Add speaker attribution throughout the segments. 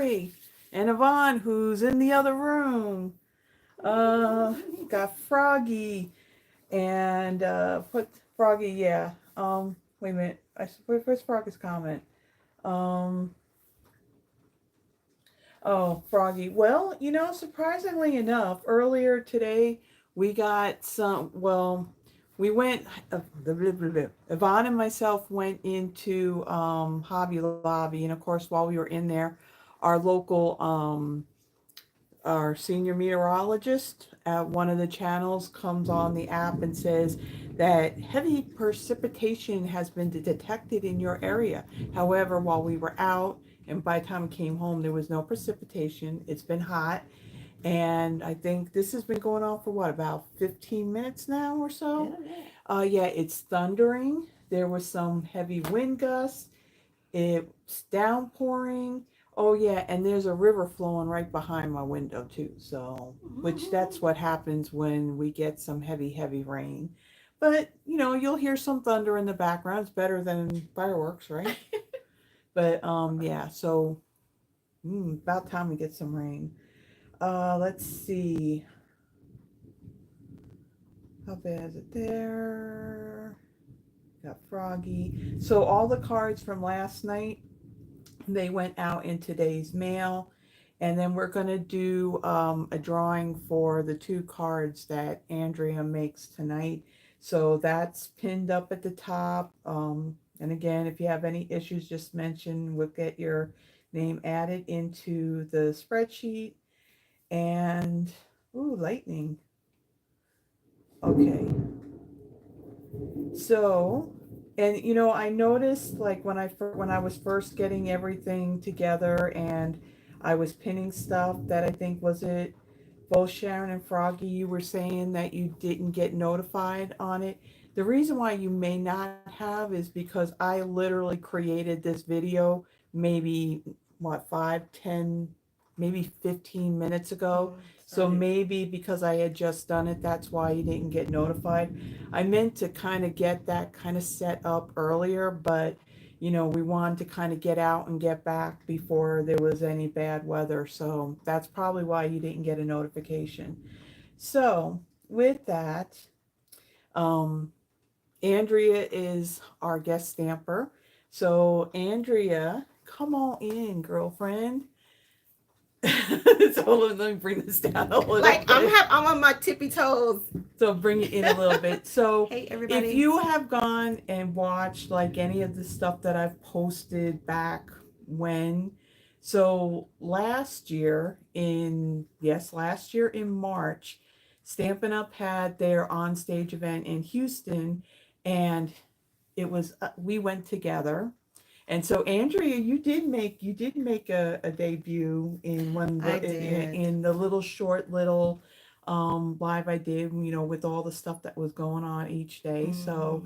Speaker 1: and Yvonne, who's in the other room. Got Froggy and put Froggy, yeah. Wait a minute. Where's Froggy's comment? Um, oh, Froggy. Well, surprisingly enough, earlier today we got some. Well, we went. Yvonne and myself went into Hobby Lobby, and of course, while we were in there, our local our senior meteorologist at one of the channels comes on the app and says that heavy precipitation has been detected in your area. However, while we were out and by the time we came home, there was no precipitation. It's been hot. And I think this has been going on for what, about 15 minutes now or so? Yeah, it's thundering. There was some heavy wind gusts. It's downpouring. Oh yeah, and there's a river flowing right behind my window too. So, which that's what happens when we get some heavy rain. But, you'll hear some thunder in the background. It's better than fireworks, right? But yeah, so about time we get some rain. Let's see. How bad is it there? Got Froggy. So all the cards from last night, they went out in today's mail. And then we're going to do a drawing for the 2 cards that Andrea makes tonight. So that's pinned up at the top. And again, if you have any issues, just mention. We'll get your name added into the spreadsheet. And, ooh, lightning. Okay. So, and I noticed like when I was first getting everything together and I was pinning stuff that I think was it both Sharon and Froggy, you were saying that you didn't get notified on it. The reason why you may not have is because I literally created this video maybe what 5, 10, maybe 15 minutes ago. So maybe because I had just done it, that's why you didn't get notified. I meant to kind of get that kind of set up earlier, but we wanted to kind of get out and get back before there was any bad weather. So that's probably why you didn't get a notification. So with that, um, Andrea is our guest stamper. So Andrea, come on in, girlfriend. So let me bring this down a little
Speaker 2: like
Speaker 1: bit.
Speaker 2: I'm on my tippy toes.
Speaker 1: So bring it in a little bit. So
Speaker 2: hey everybody.
Speaker 1: if you have gone and watched like any of the stuff that I've posted back when, so last year in March, Stampin' Up had their on stage event in Houston, and it was we went together. And so Andrea, you did make a debut in in the little short little live I did, with all the stuff that was going on each day. So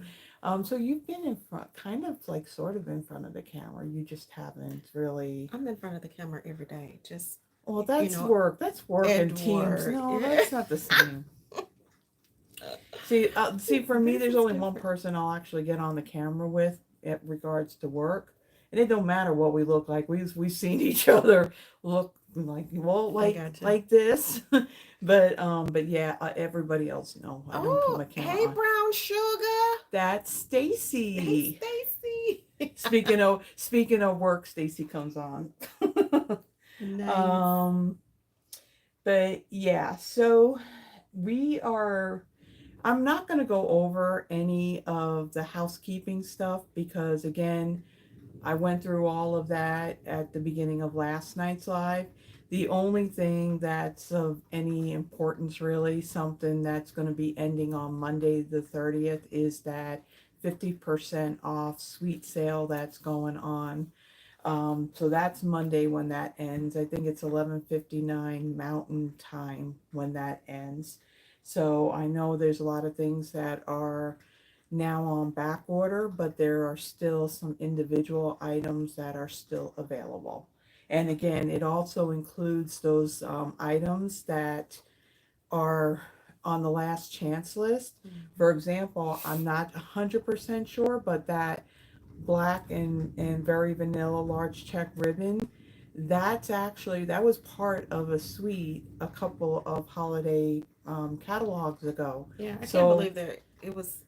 Speaker 1: so you've been in front, kind of like sort of in front of the camera. You just haven't really.
Speaker 2: I'm in front of the camera every day. Just
Speaker 1: Well, that's work. That's work and teams. No, that's not the same. See, for me, there's only one person I'll actually get on the camera with at regards to work, and it don't matter what we look like. We've seen each other look like this, but yeah, everybody else no. I don't put my camera
Speaker 2: hey,
Speaker 1: on.
Speaker 2: brown sugar.
Speaker 1: That's Stacy.
Speaker 2: Hey, Stacy.
Speaker 1: Speaking of work, Stacy comes on.
Speaker 2: Nice.
Speaker 1: But yeah, so we are. I'm not going to go over any of the housekeeping stuff because, again, I went through all of that at the beginning of last night's live. The only thing that's of any importance, really, something that's going to be ending on Monday the 30th, is that 50% off sweet sale that's going on. So that's Monday when that ends. I think it's 11:59 Mountain Time when that ends. So I know there's a lot of things that are now on back order, but there are still some individual items that are still available. And again, it also includes those items that are on the last chance list. For example, I'm not 100% sure, but that black and very vanilla large check ribbon, That's actually, that was part of a suite a couple of holiday catalogs ago.
Speaker 2: Yeah, I can't
Speaker 1: So
Speaker 2: believe that it was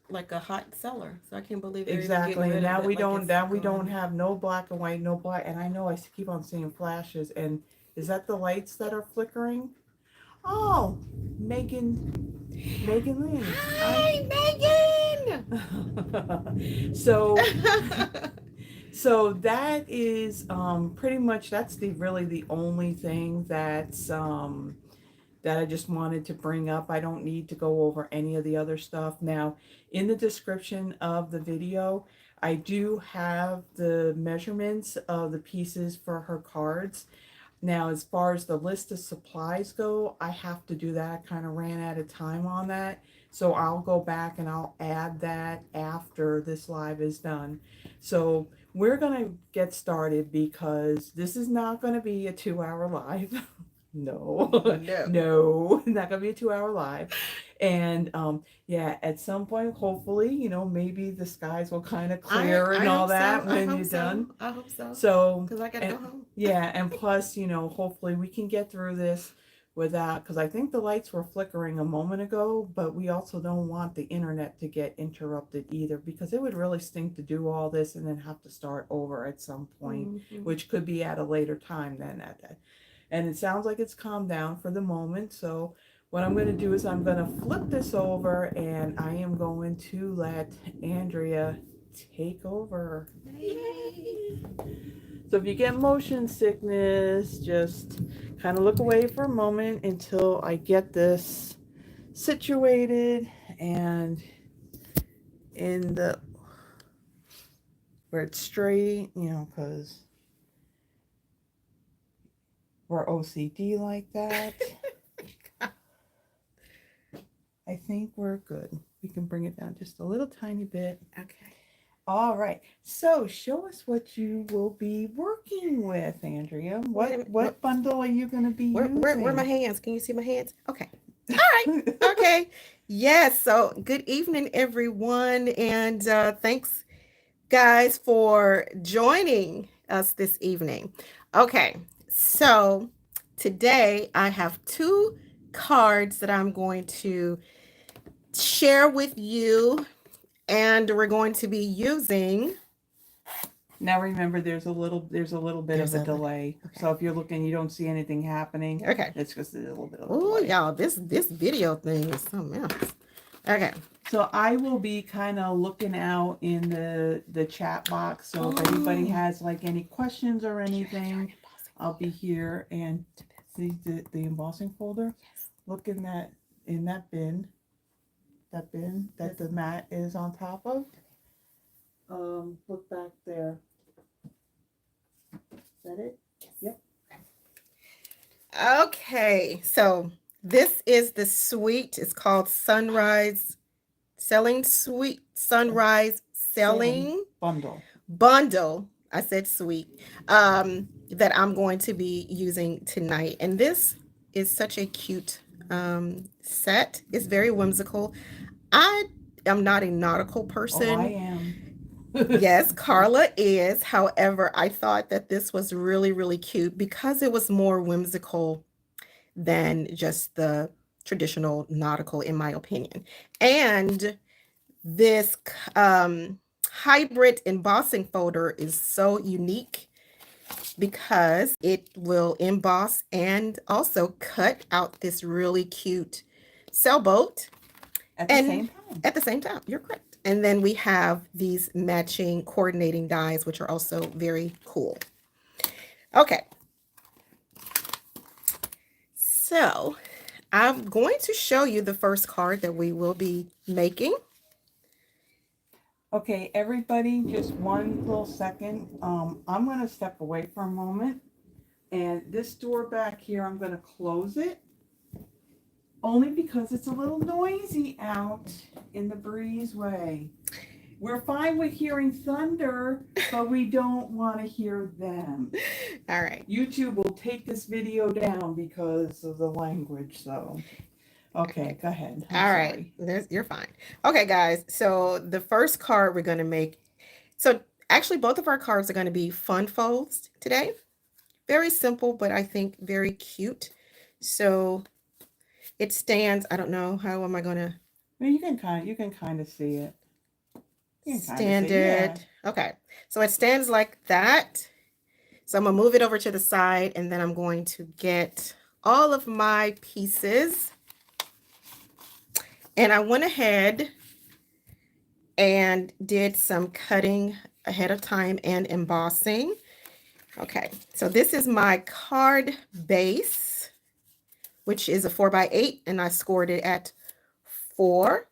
Speaker 2: like a hot seller. So I can't believe they're even getting
Speaker 1: exactly, and
Speaker 2: rid of
Speaker 1: now
Speaker 2: it.
Speaker 1: we
Speaker 2: Like
Speaker 1: don't,
Speaker 2: it's
Speaker 1: now we don't
Speaker 2: gone.
Speaker 1: have no black and white, no black, and I know I keep on seeing flashes. And is that the lights that are flickering? Oh, Megan Lynn.
Speaker 2: Hi,
Speaker 1: So
Speaker 2: Megan.
Speaker 1: so that is pretty much, that's the really the only thing that's that I just wanted to bring up. I don't need to go over any of the other stuff. Now, in the description of the video, I do have the measurements of the pieces for her cards. Now, as far as the list of supplies go, I have to do that. I kind of ran out of time on that. So I'll go back and I'll add that after this live is done. So we're going to get started because this is not going to be a 2 hour live. No,
Speaker 2: No.
Speaker 1: no, not gonna be a 2 hour live. And yeah, at some point, hopefully, maybe the skies will kind of clear
Speaker 2: I
Speaker 1: and all
Speaker 2: hope
Speaker 1: that
Speaker 2: so. I
Speaker 1: when
Speaker 2: hope
Speaker 1: you're
Speaker 2: so.
Speaker 1: done.
Speaker 2: I hope so.
Speaker 1: So,
Speaker 2: Because I gotta go
Speaker 1: and
Speaker 2: home.
Speaker 1: yeah, and plus, hopefully we can get through this without, because I think the lights were flickering a moment ago, but we also don't want the internet to get interrupted either, because it would really stink to do all this and then have to start over at some point,
Speaker 2: Mhm.
Speaker 1: which could be at a later time than at that. And it sounds like it's calmed down for the moment. So what I'm going to do is I'm going to flip this over and I am going to let Andrea take over.
Speaker 2: Yay.
Speaker 1: So if you get motion sickness, just kind of look away for a moment until I get this situated and in the where it's straight, because we're OCD like that. I think we're good. We can bring it down just a little tiny bit.
Speaker 2: Okay.
Speaker 1: All right. So show us what you will be working with, Andrea. What bundle are you going to be using?
Speaker 2: Where are my hands? Can you see my hands? Okay. All right. Okay. Yes. So good evening, everyone. And thanks, guys, for joining us this evening. Okay. So today I have two cards that I'm going to share with you, and we're going to be using.
Speaker 1: Now remember, there's a little bit of a delay.
Speaker 2: Okay.
Speaker 1: So if you're looking, you don't see anything happening.
Speaker 2: Okay.
Speaker 1: It's just a little bit of a
Speaker 2: Oh,
Speaker 1: delay.
Speaker 2: y'all, this video thing is something else. Okay.
Speaker 1: So I will be kind of looking out in the chat box. So if anybody has like any questions or anything, I'll be here. And see the embossing folder. Look in that bin. That bin that the mat is on top of. Look back there. Is that it? Yep.
Speaker 2: Okay, so this is the suite. It's called Sunrise Selling Suite. Sunrise Selling Bundle. I said suite. That I'm going to be using tonight. And this is such a cute set. It's very whimsical. I am not a nautical person.
Speaker 1: Oh, I am.
Speaker 2: Yes, Carla is. However, I thought that this was really, really cute because it was more whimsical than just the traditional nautical, in my opinion. And this hybrid embossing folder is so unique because it will emboss and also cut out this really cute sailboat
Speaker 1: At the same time.
Speaker 2: At the same time, you're correct. And then we have these matching coordinating dies, which are also very cool. Okay. So I'm going to show you the first card that we will be making.
Speaker 1: Okay, everybody, just one little second. I'm going to step away for a moment. And this door back here, I'm going to close it. Only because it's a little noisy out in the breezeway. We're fine with hearing thunder, but we don't want to hear them.
Speaker 2: All right.
Speaker 1: YouTube will take this video down because of the language, so. Okay, go ahead.
Speaker 2: All right. You're fine. Okay, guys. So the first card we're going to make. So actually, both of our cards are going to be fun folds today. Very simple, but I think very cute. So it stands. I don't know, how am I going to
Speaker 1: Well, you can kind of see it. You can kind of
Speaker 2: stand
Speaker 1: see, yeah.
Speaker 2: it? Okay. So it stands like that. So I'm going to move it over to the side, and then I'm going to get all of my pieces. And I went ahead and did some cutting ahead of time and embossing. Okay, so this is my card base, which is a 4x8, and I scored it at 4.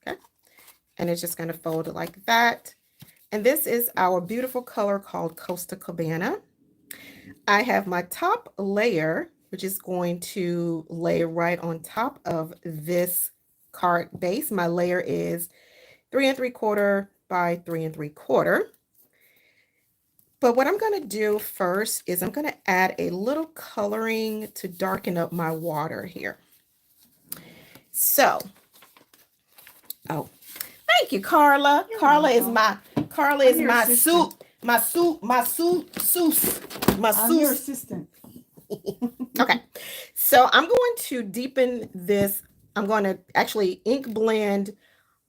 Speaker 2: Okay, and it's just going to fold it like that. And this is our beautiful color called Costa Cabana. I have my top layer, which is going to lay right on top of this card base. My layer is 3 3/4 by 3 3/4. But what I'm going to do first is I'm going to add a little coloring to darken up my water here. So, oh, thank you, Carla.
Speaker 1: You're
Speaker 2: Carla
Speaker 1: welcome.
Speaker 2: is
Speaker 1: I'm your
Speaker 2: my
Speaker 1: assistant. I'm your assistant.
Speaker 2: Okay, so I'm going to deepen this. I'm going to actually ink blend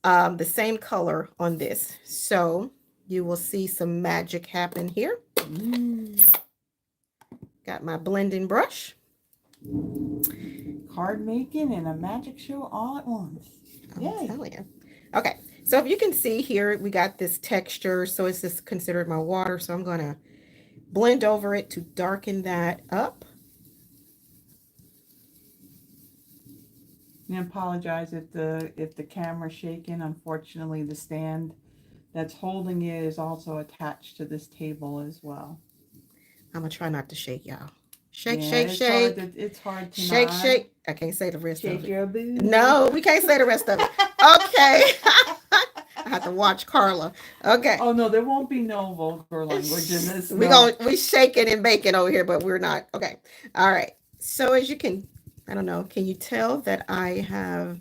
Speaker 2: the same color on this. So you will see some magic happen here. Got my blending brush.
Speaker 1: Card making and a magic show all at once.
Speaker 2: I'm telling you. Okay, so if you can see here, we got this texture. So it's just considered my water. So I'm going to blend over it to darken that up.
Speaker 1: I apologize if the camera's shaking. Unfortunately, the stand that's holding it is also attached to this table as well.
Speaker 2: I'm gonna try not to shake, y'all. Shake,
Speaker 1: Yeah,
Speaker 2: shake,
Speaker 1: it's
Speaker 2: shake.
Speaker 1: It's hard to
Speaker 2: Shake,
Speaker 1: not
Speaker 2: shake. I can't say the rest of
Speaker 1: shake
Speaker 2: it.
Speaker 1: your booty.
Speaker 2: No, we can't say the rest of it. Okay. I have to watch Carla. Okay.
Speaker 1: Oh no, there won't be no vulgar language in this.
Speaker 2: We shaking and baking over here, but we're not. Okay. All right. So as you can, I don't know, can you tell that I have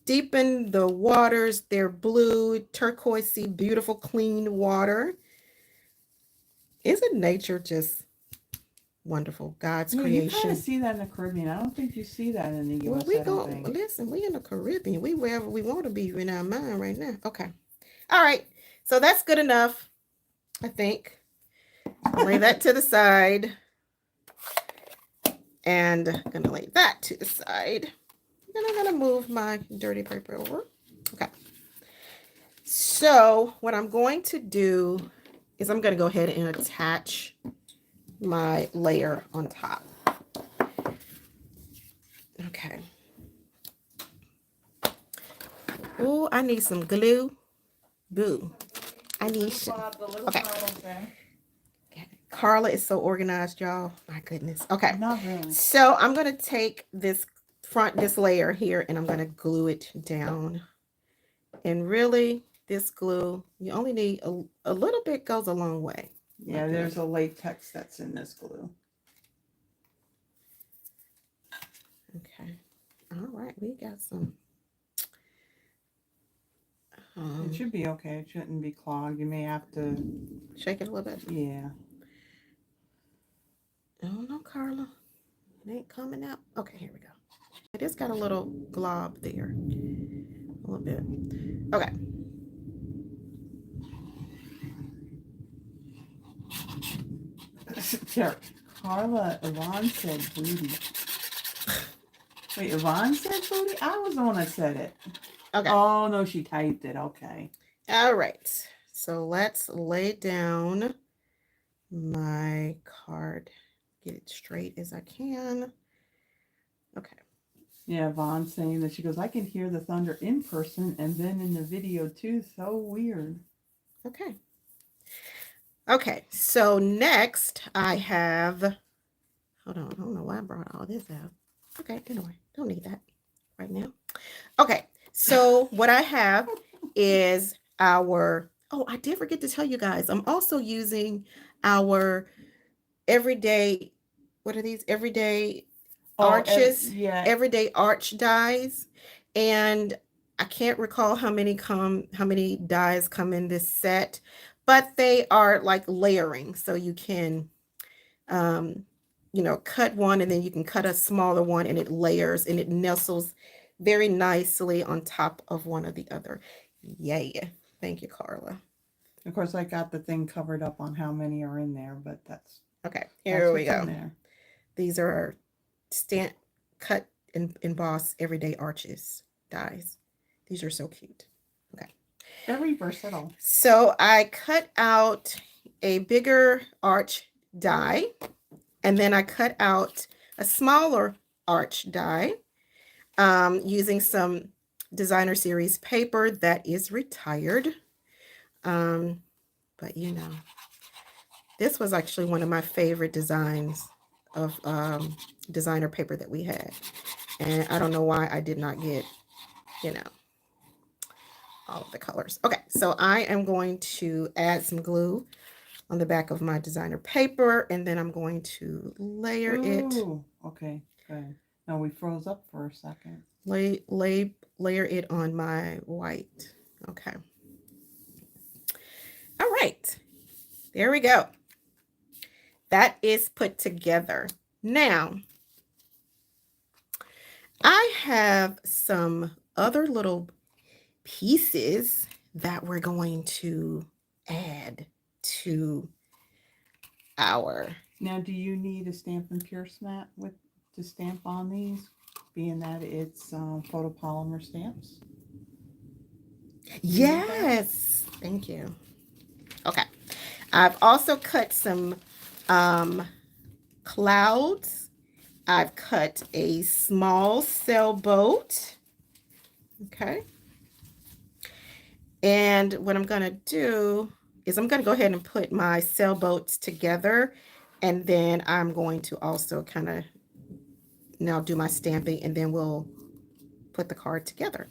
Speaker 2: deepened the waters? They're blue, turquoisey, beautiful, clean water. Isn't nature just wonderful? God's creation.
Speaker 1: You kind of see that in the Caribbean. I don't think you see that in the U.S.
Speaker 2: Listen, we in the Caribbean. We wherever we want to be in our mind right now. Okay. All right. So that's good enough, I think. Lay that to the side. And I'm going to lay that to the side. Then I'm going to move my dirty paper over. Okay. So what I'm going to do is I'm going to go ahead and attach my layer on top. Okay. Oh, I need some glue. Boo. I need some. Okay. Carla is so organized, y'all. My goodness. Okay.
Speaker 1: Not really.
Speaker 2: So I'm going to take this layer here and I'm going to glue it down. And really, this glue, you only need a little bit, goes a long way.
Speaker 1: Yeah, there's a latex that's in this glue.
Speaker 2: Okay. All right. We got some.
Speaker 1: It should be okay. It shouldn't be clogged. You may have to
Speaker 2: shake it a little bit.
Speaker 1: Yeah.
Speaker 2: Oh no, Carla. It ain't coming out. Okay, here we go. It just got a little glob there. A little bit. Okay.
Speaker 1: Carla, Yvonne said booty. Wait, Yvonne said booty? I was the one that said it.
Speaker 2: Okay.
Speaker 1: Oh, no, she typed it. Okay.
Speaker 2: All right. So let's lay down my card. Get it straight as I can. Okay.
Speaker 1: Yeah, Yvonne's saying that she goes, I can hear the thunder in person and then in the video too. So weird.
Speaker 2: Okay. Okay. So next I have, hold on. I don't know why I brought all this out. Okay. Anyway, don't need that right now. Okay. So what I have is our, oh, I did forget to tell you guys, I'm also using our everyday, what are these? Everyday arches, everyday arch dies. And I can't recall how many dies come in this set, but they are like layering. So you can, cut one and then you can cut a smaller one and it layers and it nestles very nicely on top of one or the other. Yay. Thank you, Carla.
Speaker 1: Of course, I got the thing covered up on how many are in there, but
Speaker 2: Okay,
Speaker 1: that's
Speaker 2: here we
Speaker 1: what's in
Speaker 2: go.
Speaker 1: there.
Speaker 2: These are our stamp cut and emboss everyday arches dies. These are so cute. Okay.
Speaker 1: Very versatile.
Speaker 2: So I cut out a bigger arch die, and then I cut out a smaller arch die using some designer series paper that is retired. But this was actually one of my favorite designs of designer paper that we had. And I don't know why I did not get, all of the colors. Okay, so I am going to add some glue on the back of my designer paper, and then I'm going to layer it.
Speaker 1: Okay, good. Now we froze up for a second.
Speaker 2: Layer it on my white. Okay. All right. There we go. That is put together. Now, I have some other little pieces that we're going to add to our...
Speaker 1: Now, do you need a Stampin' Pierce mat to stamp on these, being that it's photopolymer stamps?
Speaker 2: Yes. Thank you. Okay. I've also cut some clouds. I've cut a small sailboat. Okay. And what I'm going to do is I'm going to go ahead and put my sailboats together. And then I'm going to also kind of now do my stamping, and then we'll put the card together.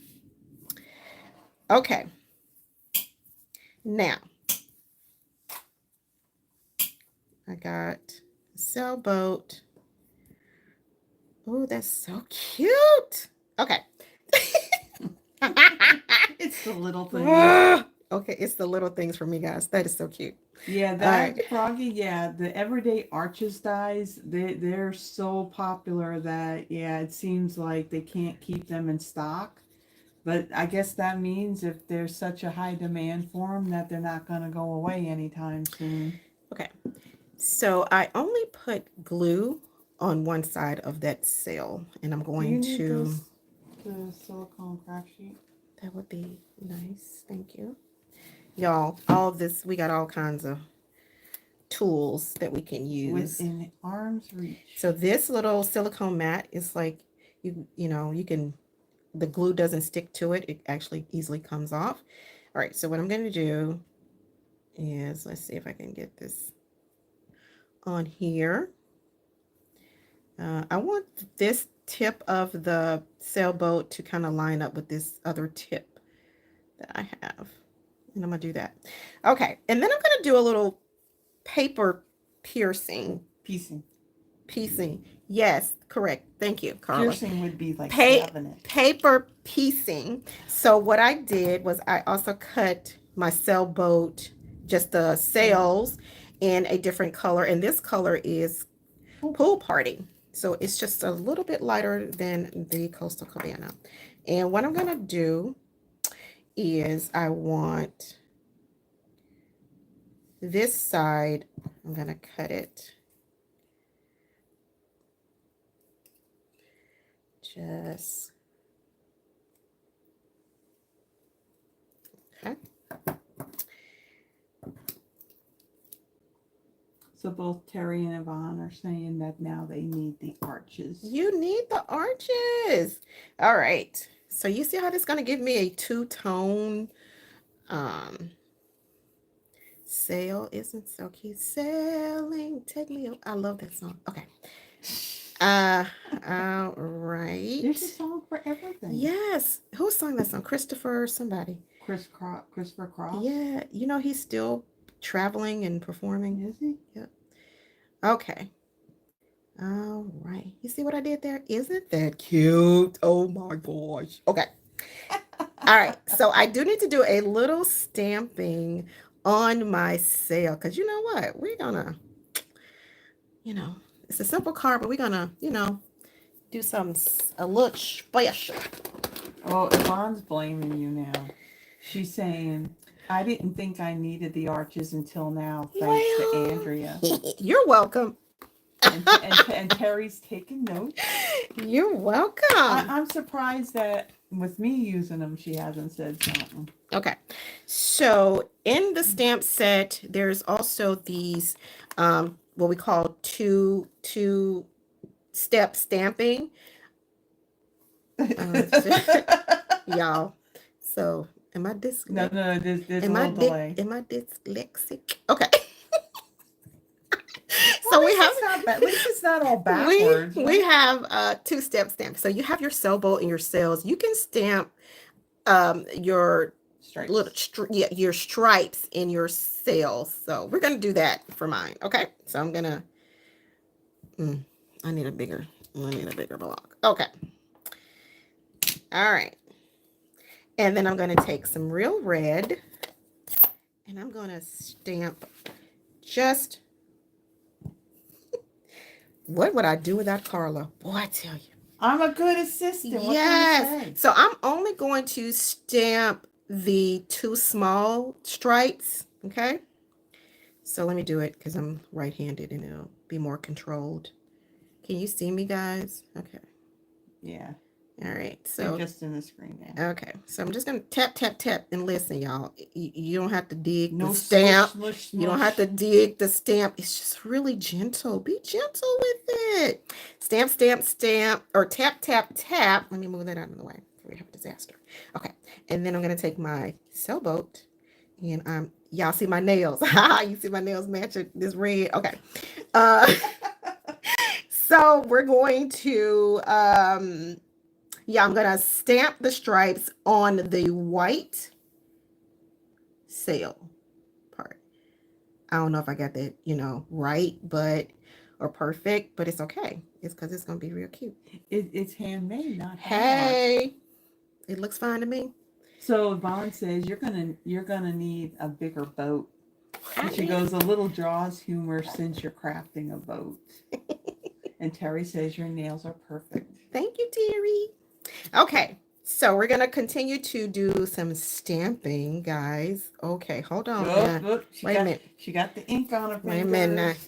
Speaker 2: Okay. Now, I got a sailboat. Oh, that's so cute. Okay.
Speaker 1: It's the little things.
Speaker 2: Okay, it's the little things for me, guys. That is so cute.
Speaker 1: Yeah, that Froggy, yeah, the everyday arches dies, they're so popular that, yeah, it seems like they can't keep them in stock. But I guess that means if there's such a high demand for them that they're not going to go away anytime soon.
Speaker 2: Okay, so I only put glue on one side of that sail, and I'm going to...
Speaker 1: the silicone craft sheet?
Speaker 2: That would be nice. Thank you. Y'all, all this, we got all kinds of tools that we can use.
Speaker 1: Within arm's reach.
Speaker 2: So this little silicone mat is like, you can, the glue doesn't stick to it. It actually easily comes off. All right, so what I'm going to do is, let's see if I can get this on here. I want this tip of the sailboat to kind of line up with this other tip that I have. And I'm going to do that. Okay, and then I'm going to do a little paper piecing. Yes, correct. Thank you, Carla.
Speaker 1: Piercing would be like stabbing it.
Speaker 2: Paper piecing. So what I did was I also cut my sailboat, just the sails, in a different color. And this color is Pool Party. So it's just a little bit lighter than the Coastal Cabana. And what I'm going to do is I want this side, I'm going to cut it just, okay.
Speaker 1: So both Terry and Yvonne are saying that now they need the arches.
Speaker 2: You need the arches. All right. So you see how this is going to give me a two-tone sail. Isn't so cute. Sailing, take me. I love that song. Okay. All right.
Speaker 1: There's a song for everything.
Speaker 2: Yes. Who sang that song? Christopher somebody.
Speaker 1: Christopher Cross.
Speaker 2: Yeah. He's still traveling and performing.
Speaker 1: Is he?
Speaker 2: Yep. Okay. All right. You see what I did there? Isn't that cute? Oh my gosh. Okay. All right. So I do need to do a little stamping on my sale. Because you know what? We're going to, it's a simple card, but we're going to, do a little special.
Speaker 1: Oh, Yvonne's blaming you now. She's saying, I didn't think I needed the arches until now, thanks to Andrea.
Speaker 2: You're welcome.
Speaker 1: And Terry's taking notes.
Speaker 2: You're welcome.
Speaker 1: I'm surprised that with me using them, she hasn't said something.
Speaker 2: Okay. So in the stamp set, there's also these, what we call two-step stamping. Y'all. So am I dyslexic?
Speaker 1: No, there's a little delay.
Speaker 2: Am I dyslexic? Okay. So we have,
Speaker 1: at least it's not all backwards.
Speaker 2: We have two-step stamp. So you have your sailboat and your sails. You can stamp your
Speaker 1: stripes.
Speaker 2: Your stripes in your sails. So we're gonna do that for mine. Okay. So I'm gonna. I need a bigger block. Okay. All right. And then I'm gonna take some real red, and I'm gonna stamp just. What would I do without Carla? Boy, I tell you.
Speaker 1: I'm a good assistant. What
Speaker 2: yes.
Speaker 1: Can you say?
Speaker 2: So I'm only going to stamp the two small stripes. Okay. So let me do it because I'm right-handed and it'll be more controlled. Can you see me, guys? Okay.
Speaker 1: Yeah.
Speaker 2: All right. So
Speaker 1: you're just in the screen now.
Speaker 2: Okay. So I'm just gonna tap, tap, tap, and listen, y'all. You don't have to dig
Speaker 1: no
Speaker 2: the stamp.
Speaker 1: Smush.
Speaker 2: You don't have to dig the stamp. It's just really gentle. Be gentle with it. Stamp, stamp, stamp, or tap, tap, tap. Let me move that out of the way before we have a disaster. Okay. And then I'm gonna take my sailboat, and y'all see my nails. You see my nails matching this red. Okay. So we're going to I'm going to stamp the stripes on the white sail part. I don't know if I got that, right, or perfect, but it's okay. It's because it's going to be real cute.
Speaker 1: It's handmade, not
Speaker 2: hey, it looks fine to me.
Speaker 1: So Vaughn says you're gonna need a bigger boat. And she goes, a little Jaws humor since you're crafting a boat. And Terry says your nails are perfect.
Speaker 2: Thank you, Terry. Okay, so we're going to continue to do some stamping, guys. Okay, hold on. Wait a minute.
Speaker 1: She got the ink on her fingers.
Speaker 2: Wait a minute.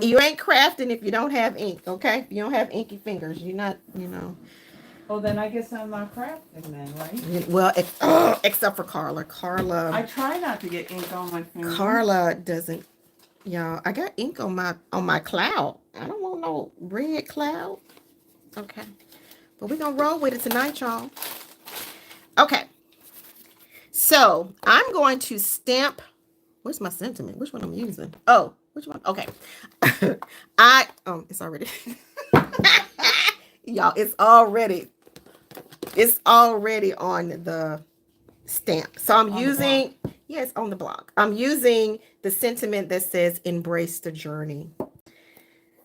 Speaker 2: You ain't crafting if you don't have ink, okay? If you don't have inky fingers, you're not,
Speaker 1: Well, then I guess I'm not crafting then, right?
Speaker 2: Well, except for Carla.
Speaker 1: I try not to get ink on my fingers.
Speaker 2: Carla doesn't. Y'all, I got ink on my cloud. I don't want no red cloud. Okay. But we're going to roll with it tonight, y'all. Okay. So, I'm going to stamp. Where's my sentiment? Which one I'm using? Oh, which one? Okay. It's already. Y'all, it's already on the stamp. So, I'm using, yes, on the block. I'm using the sentiment that says, embrace the journey.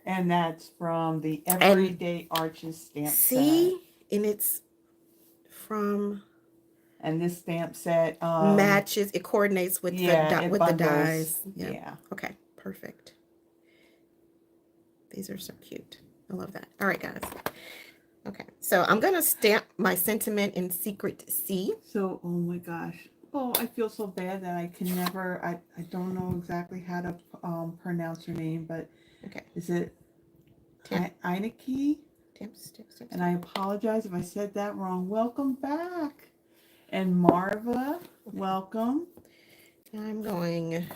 Speaker 1: And that's from the Everyday Arches stamp set.
Speaker 2: And it's from...
Speaker 1: And this stamp set...
Speaker 2: matches, it coordinates with the dies.
Speaker 1: Yeah.
Speaker 2: Okay, perfect. These are so cute. I love that. All right, guys. Okay, so I'm going to stamp my sentiment in Secret C.
Speaker 1: So, oh my gosh. Oh, I feel so bad that I can never... I don't know exactly how to pronounce your name, but...
Speaker 2: Okay.
Speaker 1: Is it Eineke? And I apologize if I said that wrong. Welcome back. And Marva, welcome.
Speaker 2: I'm going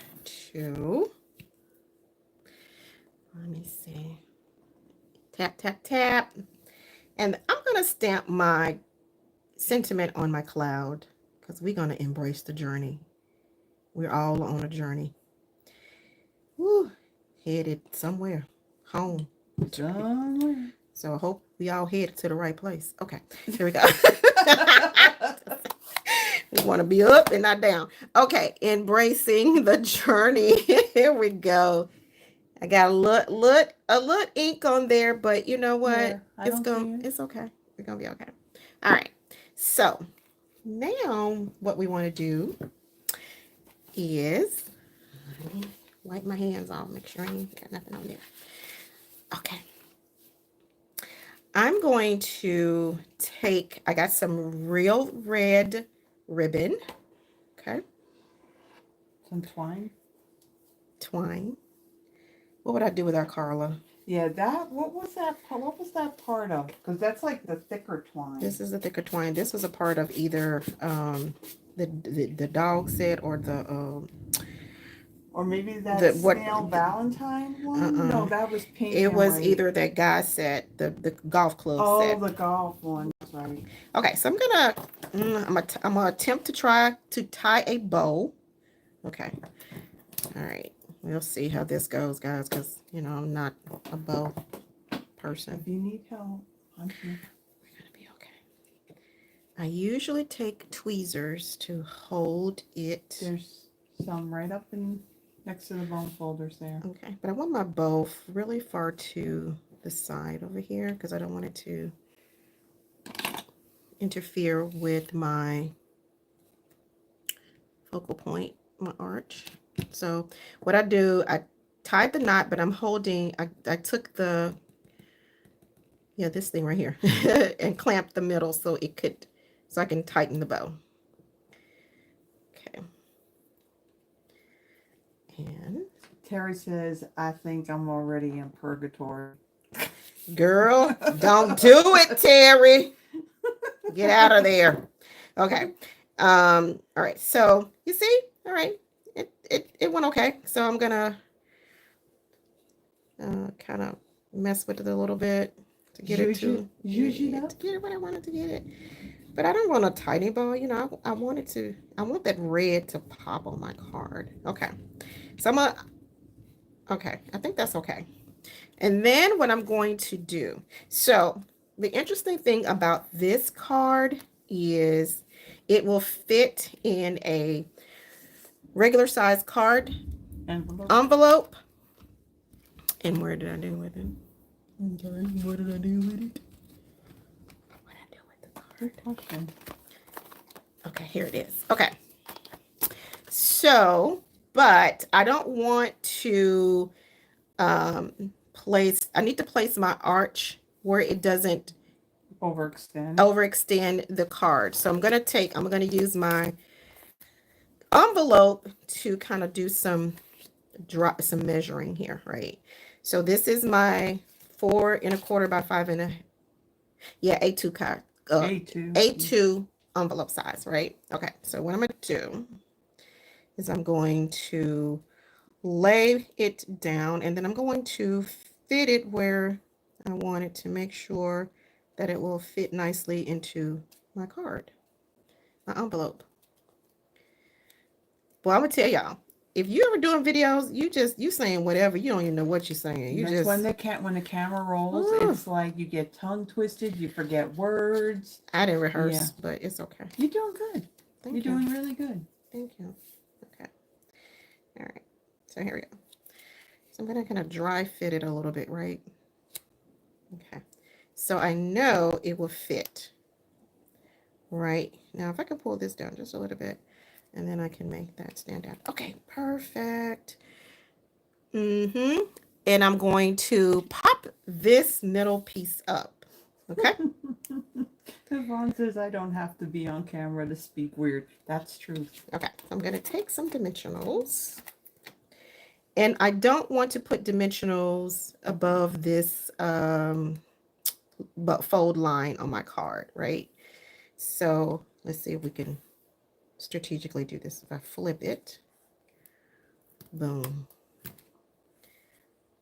Speaker 2: to, let me see. Tap, tap, tap. And I'm going to stamp my sentiment on my cloud because we're going to embrace the journey. We're all on a journey. Woo. Headed somewhere. Home.
Speaker 1: Somewhere.
Speaker 2: So I hope we all headed to the right place. Okay, here we go. We want to be up and not down. Okay, embracing the journey. Here we go. I got a little ink on there, but you know what?
Speaker 1: Yeah,
Speaker 2: it's okay. We're gonna be okay. All right. So now what we want to do is, let me wipe my hands off, make sure I ain't got nothing on there. Okay. I'm going to take, I got some real red ribbon. Okay.
Speaker 1: Some twine.
Speaker 2: Twine. What would I do with our Carla?
Speaker 1: Yeah, what was that part of? Because that's like the thicker twine.
Speaker 2: This is the thicker twine. This was a part of either the dog set or the
Speaker 1: or maybe that snail Valentine one? No, that was pink.
Speaker 2: It was
Speaker 1: white.
Speaker 2: either that guy set, the golf club set.
Speaker 1: Oh, the golf one. That's right.
Speaker 2: Okay, so I'm gonna attempt to try to tie a bow. Okay. All right. We'll see how this goes, guys, because I'm not a bow person.
Speaker 1: If you need help, I'm here.
Speaker 2: We're gonna be okay. I usually take tweezers to hold it.
Speaker 1: There's some right up next to the bone folders there.
Speaker 2: Okay, but I want my bow really far to the side over here because I don't want it to interfere with my focal point, my arch. So what I do, I tied the knot, but I'm holding, I took this thing right here and clamped the middle so I can tighten the bow. Okay. And
Speaker 1: Terry says, I think I'm already in purgatory.
Speaker 2: Girl, don't do it, Terry. Get out of there. Okay. All right. So you see, all right. It went okay. So I'm gonna kind of mess with it a little bit to get it to get it what I wanted to get it. But I don't want a tiny bow. I want that red to pop on my card. Okay. So okay. I think that's okay. And then what I'm going to do. So the interesting thing about this card is it will fit in a regular size card envelope. And where did I do with it? I'm sorry, what did I do with it? What did I do with the card? Okay, here it is. Okay. So, but I don't want to I need to place my arch where it doesn't overextend the card. So I'm going to use my envelope to kind of do some measuring here, right? So this is my 4 1/4 by 5 1/2. Yeah, A2 card. A2 envelope size, right? Okay. So what I'm going to do is I'm going to lay it down and then I'm going to fit it where I want it to make sure that it will fit nicely into my card, my envelope. Well, I'm gonna tell y'all, if you ever doing videos, you saying whatever, you don't even know what you're saying.
Speaker 1: When the camera rolls, it's like you get tongue twisted, you forget words.
Speaker 2: I didn't rehearse, but it's okay.
Speaker 1: You're doing good. You're doing really good.
Speaker 2: Thank you. Okay. All right. So here we go. So I'm gonna kind of dry fit it a little bit, right? Okay. So I know it will fit. Right. Now if I can pull this down just a little bit. And then I can make that stand out. Okay, perfect. And I'm going to pop this middle piece up. Okay.
Speaker 1: Yvonne says I don't have to be on camera to speak weird. That's true.
Speaker 2: Okay, so I'm going to take some dimensionals. And I don't want to put dimensionals above this fold line on my card, right? So let's see if we can strategically do this. If I flip it, boom,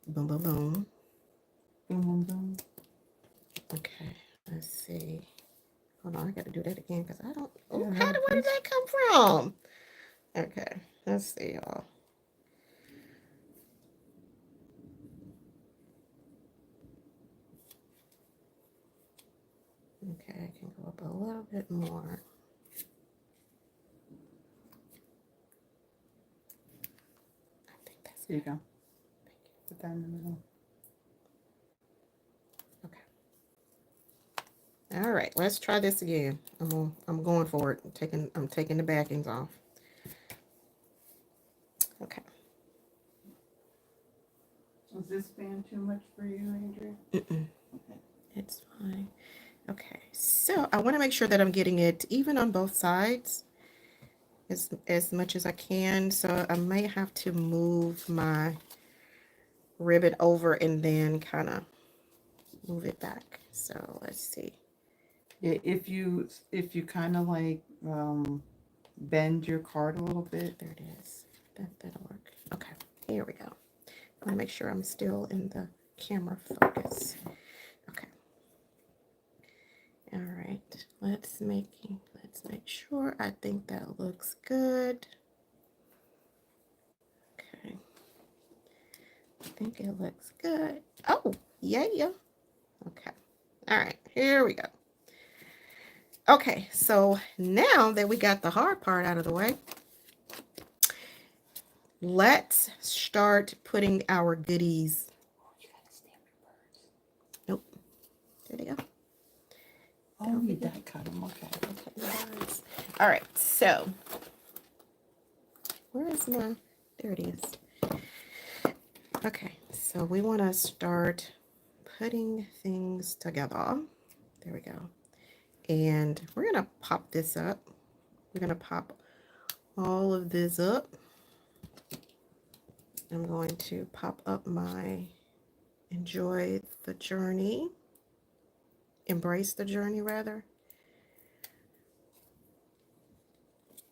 Speaker 2: boom, boom, boom,
Speaker 1: boom, boom, boom.
Speaker 2: Okay, let's see. Hold on, I got to do that again because I don't. Oh, where did that come from? Okay, let's see, y'all. Okay, I can go up a little bit more.
Speaker 1: There you go. Put that in the middle.
Speaker 2: Okay. All right, let's try this again. I'm going for it. I'm taking the backings off.
Speaker 1: that too much for you, Andrea?
Speaker 2: Mm-mm. It's fine. Okay, so I want to make sure that I'm getting it even on both sides as much as I can. So I may have to move my ribbon over and then kind of move it back. So let's see.
Speaker 1: Yeah, if you kind of like bend your card a little bit.
Speaker 2: There it is. That'll work. Okay, here we go. I want to make sure I'm still in the camera focus. Okay. All right. Let's make sure. I think that looks good. Okay. I think it looks good. Oh, yeah. Okay. All right. Here we go. Okay, so now that we got the hard part out of the way, let's start putting our goodies.
Speaker 1: You gotta stamp your birds.
Speaker 2: Nope. There they go.
Speaker 1: Oh, you die cut them. Okay.
Speaker 2: Birds. All right, so where is my? There it is. Okay, so we want to start putting things together. There we go. And we're going to pop this up. We're going to pop all of this up. I'm going to pop up my enjoy the journey. Embrace the journey, rather.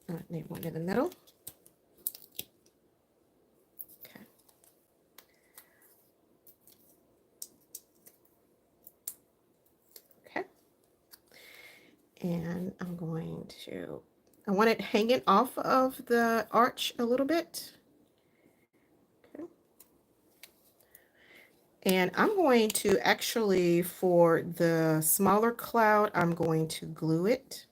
Speaker 2: I need one in the middle. Okay. Okay. And I'm going to, I want it hanging off of the arch a little bit. Okay. And I'm going to actually, for the smaller cloud, I'm going to glue it.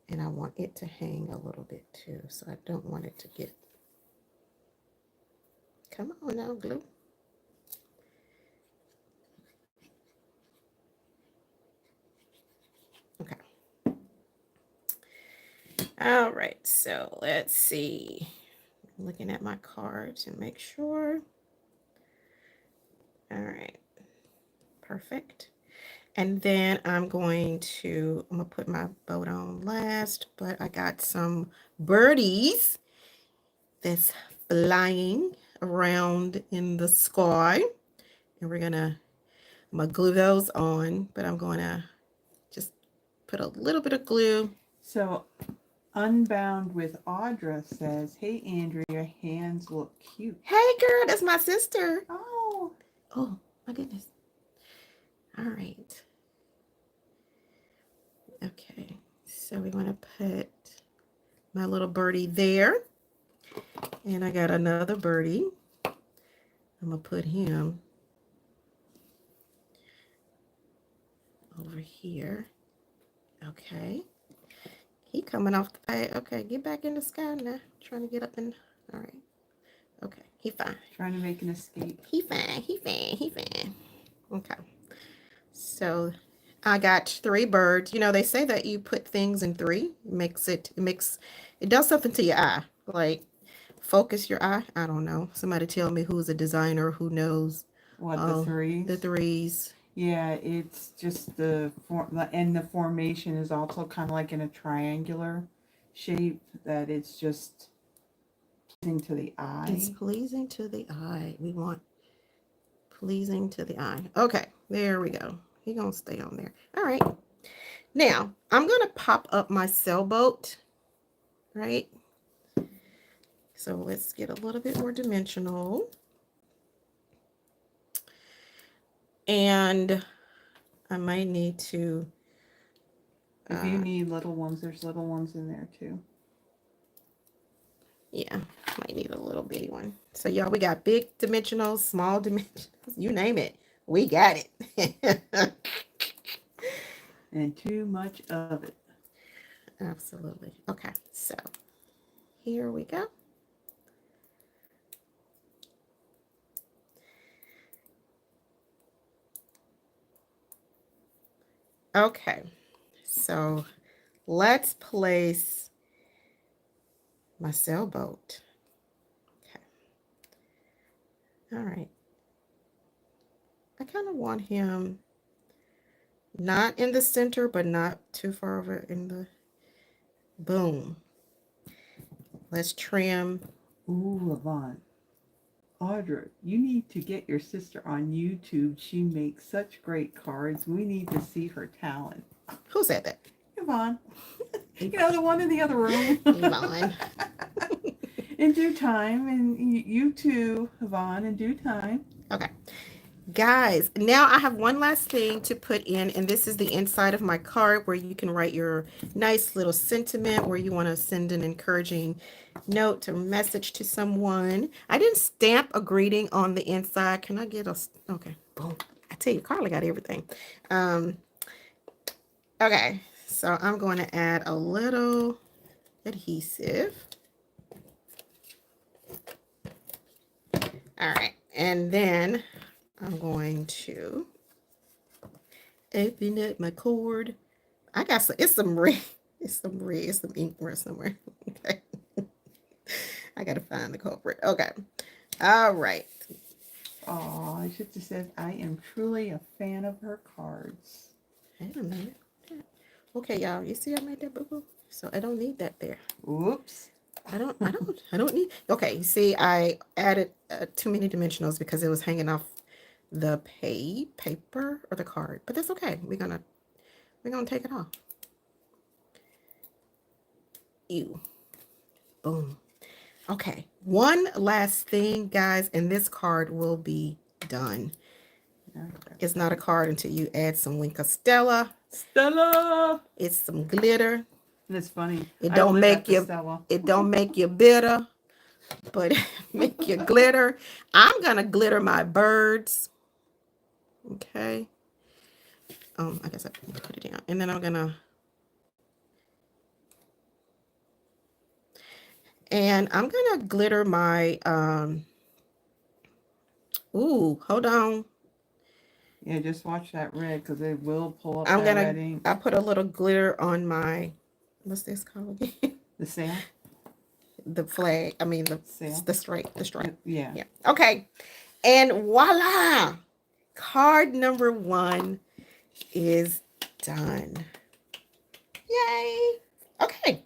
Speaker 2: And I want it to hang a little bit too, so I don't want it to get, come on now, glue. Okay. All right, so let's see. I'm looking at my card to make sure. All right, perfect. And then I'm gonna put my boat on last, but I got some birdies that's flying around in the sky. And I'm gonna glue those on, but I'm gonna just put a little bit of glue.
Speaker 1: So, Unbound with Audra says, "Hey Andrea, your hands look cute."
Speaker 2: Hey girl, that's my sister.
Speaker 1: Oh,
Speaker 2: My goodness. All right. Okay, so we want to put my little birdie there. And I got another birdie. I'm going to put him over here. Okay. He coming off the page. Okay, get back in the sky now. Trying to get up in. All right. Okay, he fine.
Speaker 1: trying to make an escape.
Speaker 2: He fine. Okay. So I got 3 birds. You know, they say that you put things in 3. It does something to your eye. Like focus your eye. I don't know. Somebody tell me who's a designer who knows
Speaker 1: What, the threes?
Speaker 2: the 3s.
Speaker 1: Yeah, it's just the formation is also kind of like in a triangular shape, that it's just pleasing to the eye.
Speaker 2: It's pleasing to the eye. We want pleasing to the eye. Okay, there we go. He's gonna stay on there. All right. Now I'm gonna pop up my sailboat, right? So let's get a little bit more dimensional. And I might need to.
Speaker 1: If you need little ones, there's little ones in there too.
Speaker 2: Yeah, might need a little bitty one. So y'all, we got big dimensionals, small dimensionals, you name it. We got it.
Speaker 1: And too much of it.
Speaker 2: Absolutely. Okay, so here we go. Okay, so let's place my sailboat. All right. I kind of want him not in the center, but not too far over in the boom. Let's trim.
Speaker 1: Ooh, Yvonne. Audra, you need to get your sister on YouTube. She makes such great cards. We need to see her talent.
Speaker 2: Who said that?
Speaker 1: Yvonne. You know, the one in the other room.
Speaker 2: Yvonne.
Speaker 1: In due time. And you too, Yvonne, in due time.
Speaker 2: Okay. Guys, now I have one last thing to put in, and this is the inside of my card where you can write your nice little sentiment where you want to send an encouraging note or message to someone. I didn't stamp a greeting on the inside. Can I get a, okay, boom. I tell you, Carla got everything. Okay, so I'm going to add a little adhesive. All right, and then I'm going to open up my cord. I got some, it's some red, it's some red, it's some ink somewhere. Okay. I gotta find the culprit. Okay. All right.
Speaker 1: Oh, I should have said I am truly a fan of her cards.
Speaker 2: Wait a minute. Okay, y'all. You see I made that boo-boo? So I don't need that there.
Speaker 1: Oops.
Speaker 2: I don't need. Okay, you see I added too many dimensionals because it was hanging off the paper or the card, but that's okay. We're gonna take it off. Ew. Boom. Okay, one last thing, guys, and this card will be done. It's not a card until you add some Winka Stella.
Speaker 1: Stella.
Speaker 2: It's some glitter.
Speaker 1: That's funny.
Speaker 2: It don't make you bitter, but make you glitter. I'm gonna glitter my birds. Okay. I guess I can put it down, and then I'm gonna. And I'm gonna glitter my ooh, hold on.
Speaker 1: Yeah, just watch that red because it will pull up.
Speaker 2: I put a little glitter on my, what's this called again?
Speaker 1: The sail.
Speaker 2: The flag. I mean the
Speaker 1: sail.
Speaker 2: The stripe.
Speaker 1: Yeah.
Speaker 2: Yeah. Okay. And voila! Card number 1 is done. Yay! Okay.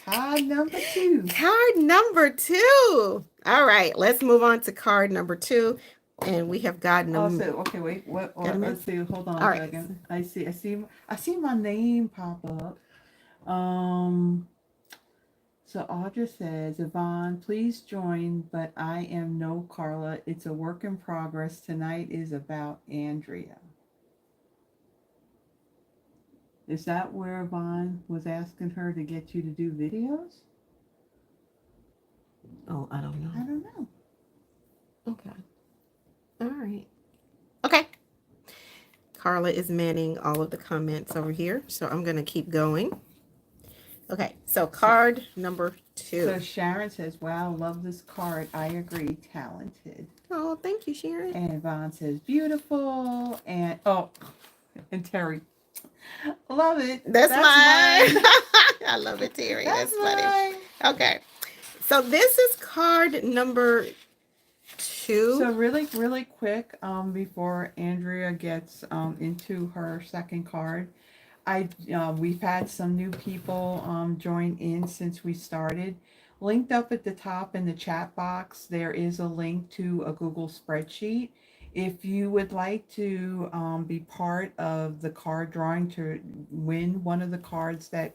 Speaker 1: Card number 2.
Speaker 2: Card number 2. All right, let's move on to card number 2. And we have gotten
Speaker 1: okay, wait. What? Let's see. Hold on a second. I see my name pop up. So Audra says, Yvonne, please join, but I am no Carla. It's a work in progress. Tonight is about Andrea. Is that where Yvonne was asking her to get you to do videos?
Speaker 2: Oh, I don't know.
Speaker 1: I don't know.
Speaker 2: Okay. All right. Okay. Carla is manning all of the comments over here, so I'm going to keep going. Okay, so card number 2.
Speaker 1: So Sharon says, wow, love this card. I agree, talented.
Speaker 2: Oh, thank you, Sharon.
Speaker 1: And Yvonne says, beautiful. And, and Terry, love it.
Speaker 2: That's mine. I love it, Terry. That's funny.
Speaker 1: Mine.
Speaker 2: Okay, so this is card number 2.
Speaker 1: So really quick, before Andrea gets into her second card, we've had some new people join in since we started. Linked up at the top in the chat box, there is a link to a Google spreadsheet. If you would like to be part of the card drawing to win one of the cards that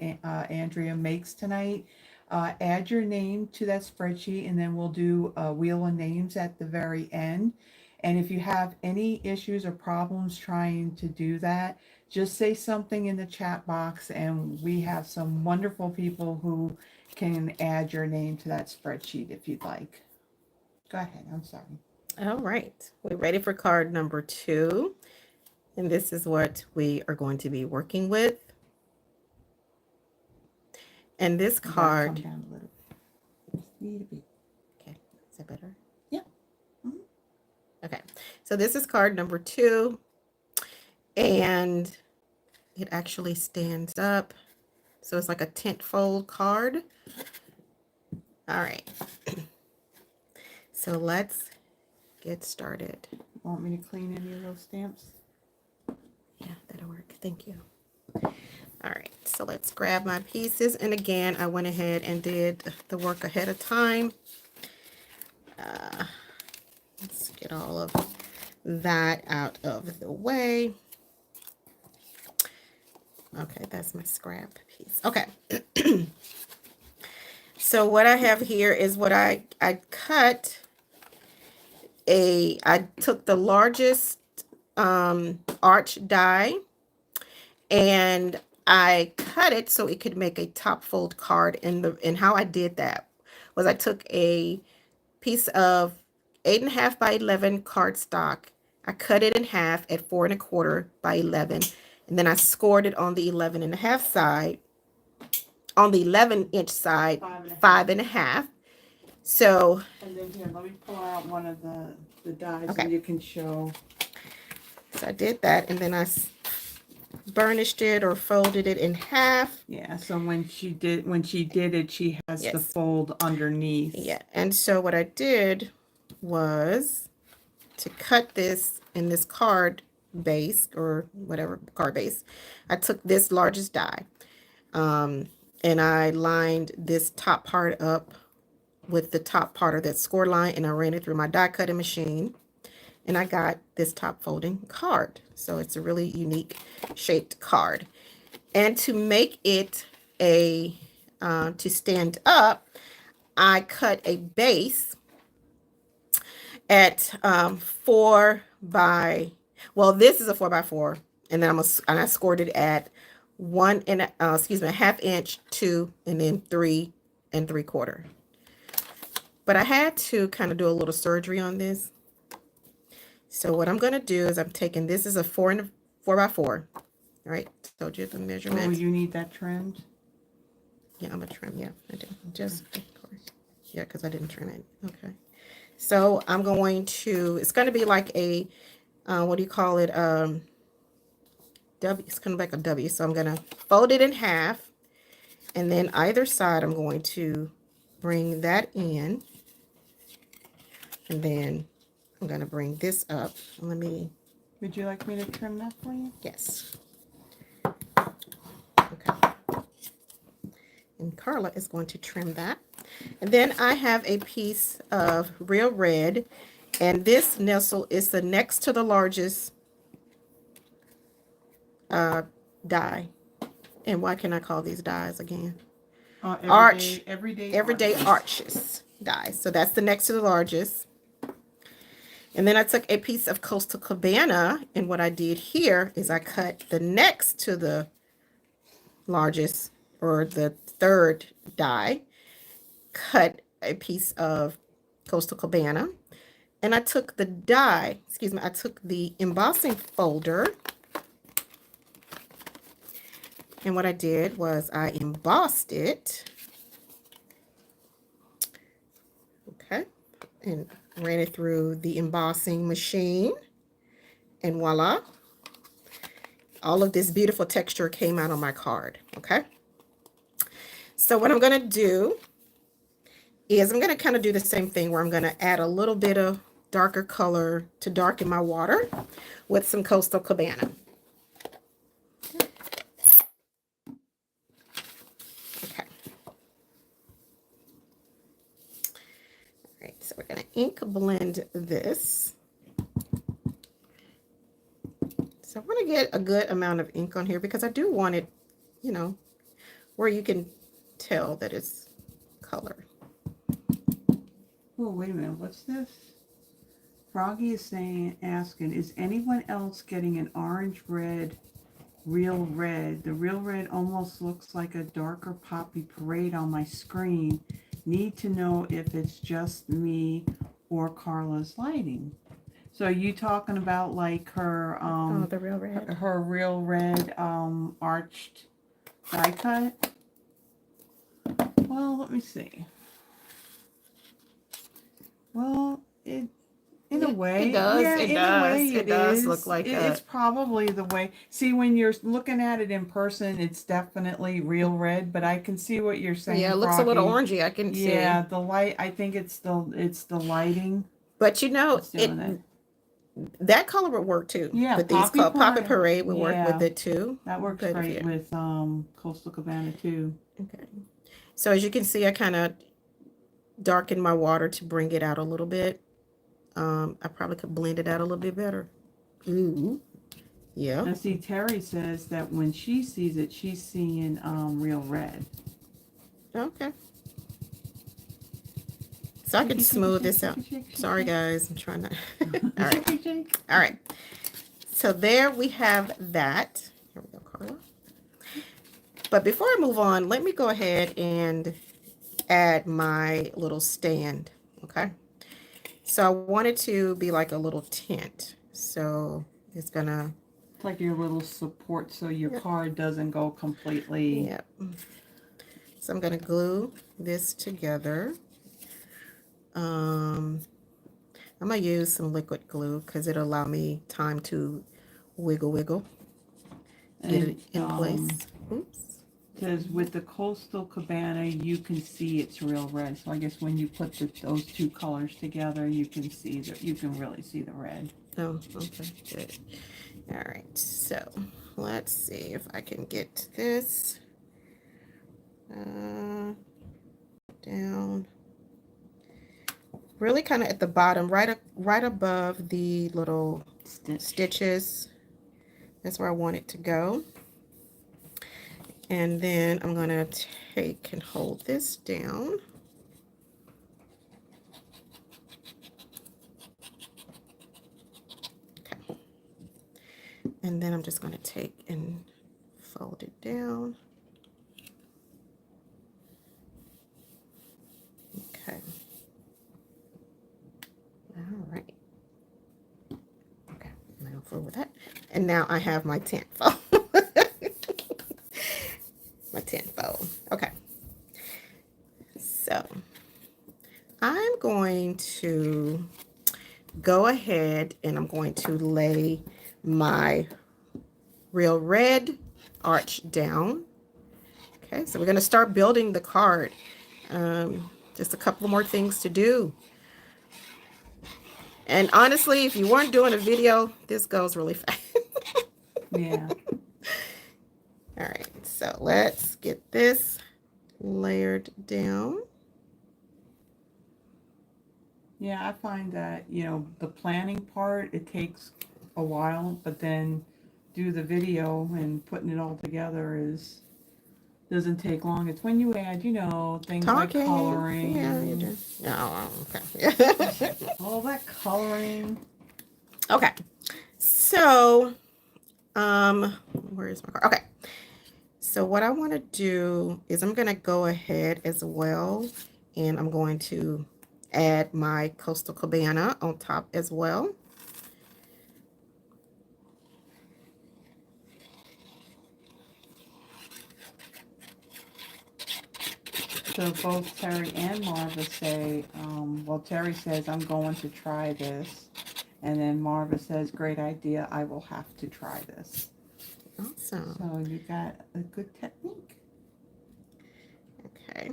Speaker 1: Andrea makes tonight, add your name to that spreadsheet, and then we'll do a wheel of names at the very end. And if you have any issues or problems trying to do that, just say something in the chat box, and we have some wonderful people who can add your name to that spreadsheet if you'd like. Go ahead. I'm sorry.
Speaker 2: All right. We're ready for card number 2. And this is what we are going to be working with. And this card.
Speaker 1: Come down a little. Just need a bit.
Speaker 2: Okay. Is that better?
Speaker 1: Yeah. Mm-hmm.
Speaker 2: Okay. So this is card number 2. And it actually stands up. So it's like a tent fold card. All right. So let's get started.
Speaker 1: Want me to clean any of those stamps?
Speaker 2: Yeah, that'll work. Thank you. All right, so let's grab my pieces. And again, I went ahead and did the work ahead of time. Let's get all of that out of the way. Okay, that's my scrap piece. Okay. So what I have here is what I cut I took the largest arch die and I cut it so it could make a top fold card. And how I did that was I took a piece of 8.5 by 11 cardstock. I cut it in half at 4.25 by 11, and then I scored it on the 11.5 side. On the 11-inch side, 5.5. So,
Speaker 1: and then here, let me pull out one of the dies,
Speaker 2: okay.
Speaker 1: And you can show.
Speaker 2: So I did that, and then I burnished it or folded it in half.
Speaker 1: Yeah, so when she did it, she has the fold underneath.
Speaker 2: Yeah, and so what I did was to cut this in this card base or whatever card base. I took this largest die, and I lined this top part up with the top part of that score line, and I ran it through my die cutting machine, and I got this top folding card. So it's a really unique shaped card. And to make it to stand up, I cut a base at 4 by, well, this is a 4 by 4, and then I scored it at 1.5 inch, 2, and then 3 3/4. But I had to kind of do a little surgery on this. So what I'm going to do is I'm taking, this is a 4 by 4. All right, told you the measurement.
Speaker 1: Oh, you need that trimmed?
Speaker 2: Yeah, I'm going to trim. Yeah, I did. Just, of course. Yeah, because I didn't trim it. Okay. So I'm going to, it's going to be like a, what do you call it? W. It's kind of like a W. So I'm going to fold it in half. And then either side, I'm going to bring that in. And then I'm going to bring this up. Let me.
Speaker 1: Would you like me to trim that for you?
Speaker 2: Yes. Okay. And Carla is going to trim that. And then I have a piece of real red. And this nestle is the next to the largest die. And why can I call these dies again? Everyday arches die. So that's the next to the largest. And then I took a piece of Coastal Cabana, and what I did here is I cut the next to the largest, or the third die, cut a piece of Coastal Cabana, and I took the die, I took the embossing folder, and what I did was I embossed it, okay, and ran it through the embossing machine, and voila, all of this beautiful texture came out on my card. Okay, so what I'm going to do is I'm going to kind of do the same thing where I'm going to add a little bit of darker color to darken my water with some Coastal Cabana. Okay. All right, so we're going to ink blend this. So I want to get a good amount of ink on here because I do want it, you know, where you can tell that it's color.
Speaker 1: Oh, wait a minute. What's this? Froggy is asking, is anyone else getting an orange-red, real red? The real red almost looks like a darker poppy parade on my screen. Need to know if it's just me or Carla's lighting. So are you talking about like her
Speaker 2: the real red.
Speaker 1: Her real red arched die cut? Well, let me see. Well, In a way,
Speaker 2: it does.
Speaker 1: yeah,
Speaker 2: It
Speaker 1: in
Speaker 2: does.
Speaker 1: a way
Speaker 2: It does look like
Speaker 1: it's probably the way. See, when you're looking at it in person, it's definitely real red, but I can see what you're
Speaker 2: yeah,
Speaker 1: saying,
Speaker 2: it looks a little
Speaker 1: Froggy.
Speaker 2: orangey. I can see.
Speaker 1: Yeah, the light, I think it's the lighting
Speaker 2: But you know,
Speaker 1: that's doing it.
Speaker 2: that color would work too.
Speaker 1: Yeah,
Speaker 2: With these
Speaker 1: Poppy
Speaker 2: color, Poppy
Speaker 1: Parade.
Speaker 2: Parade would work with
Speaker 1: Yeah,
Speaker 2: it too.
Speaker 1: that works
Speaker 2: But if
Speaker 1: great
Speaker 2: you
Speaker 1: with Coastal Cabana too.
Speaker 2: okay, so as you can see, I kind of darkened my water to bring it out a little bit. I probably could blend it out a little bit better. Ooh, yeah.
Speaker 1: Now see, Terry says that when she sees it, she's seeing real red.
Speaker 2: Okay. So I can smooth this out. Sorry,
Speaker 1: Shake.
Speaker 2: guys. I'm trying to. All right.
Speaker 1: Shake, shake.
Speaker 2: All right. So there we have that. Here we go, Carla. But before I move on, let me go ahead and add my little stand. Okay. So I want it to be like a little tent. So it's gonna.
Speaker 1: It's like your little support so your
Speaker 2: Yep.
Speaker 1: card doesn't go completely.
Speaker 2: Yep. So I'm gonna glue this together. I'm gonna use some liquid glue because it'll allow me time to wiggle, get it in place. Oops.
Speaker 1: Because with the Coastal Cabana, you can see it's real red. So I guess when you put those two colors together, you can see that you can really see the red.
Speaker 2: Oh, okay, good. All right, so let's see if I can get this down. Really kind of at the bottom, right above the little stitches. That's where I want it to go. And then I'm going to take and hold this down. Okay. And then I'm just going to take and fold it down. Okay. All right. Okay, I'm going forward with that. And now I have my tent fold. My tent fold. Okay. So I'm going to go ahead and I'm going to lay my real red arch down. Okay, so we're going to start building the card. Just a couple more things to do. And honestly, if you weren't doing a video, this goes really fast.
Speaker 1: Yeah.
Speaker 2: All right, so let's get this layered down.
Speaker 1: Yeah, I find that, the planning part, it takes a while, but then do the video and putting it all together doesn't take long. It's when you add, things like coloring.
Speaker 2: Yeah, you do. Oh, okay.
Speaker 1: All that coloring.
Speaker 2: Okay. So, where is my card? Okay. So what I want to do is I'm going to go ahead as well, and I'm going to add my Coastal Cabana on top as well.
Speaker 1: So both Terry and Marva say, Terry says, I'm going to try this. And then Marva says, great idea, I will have to try this.
Speaker 2: Awesome.
Speaker 1: So you got a good technique.
Speaker 2: Okay.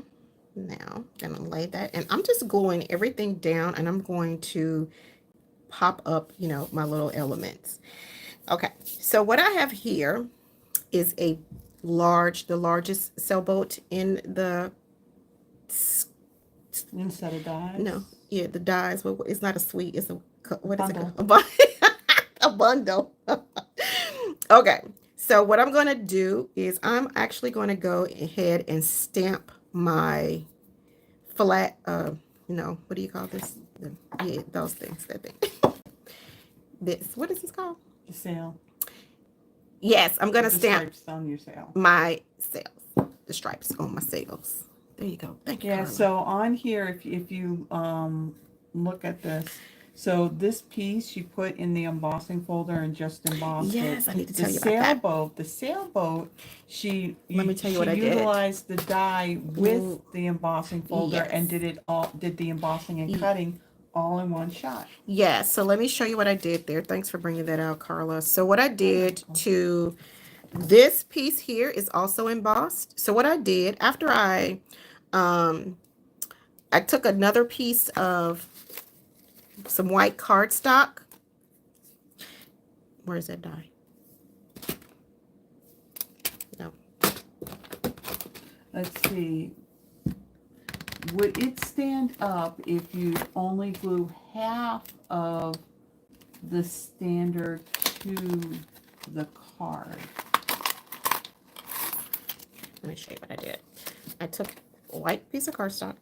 Speaker 2: Now, I'm going to lay that. And I'm just gluing everything down, and I'm going to pop up, my little elements. Okay. So what I have here is the largest sailboat in the
Speaker 1: Instead of dies?
Speaker 2: No, yeah, the dies. Well, it's not a suite. It's what is it
Speaker 1: Bundle.
Speaker 2: called? A bundle. Okay. So what I'm going to do is I'm actually going to go ahead and stamp my flat. What do you call this? Yeah, those things. That thing. This. What is this called?
Speaker 1: The sail.
Speaker 2: Yes, I'm going to stamp
Speaker 1: stripes on your sail.
Speaker 2: my sails. The stripes on my sails. There you go. Thank you.
Speaker 1: Yeah,
Speaker 2: Carla.
Speaker 1: so on here, if you look at this, so this piece you put in the embossing folder and just embossed it.
Speaker 2: Yes, I need to tell you about that.
Speaker 1: The sailboat,
Speaker 2: Let me tell you what I did.
Speaker 1: utilized the die with the embossing folder
Speaker 2: Yes.
Speaker 1: and did the embossing and cutting all in one shot.
Speaker 2: Yeah, so let me show you what I did there. Thanks for bringing that out, Carla. So what I did to this piece here is also embossed. So what I did after I took another piece of some white cardstock. Where's that die? No.
Speaker 1: Let's see. Would it stand up if you only glue half of the standard to the card?
Speaker 2: Let me show you what I did. I took a white piece of cardstock,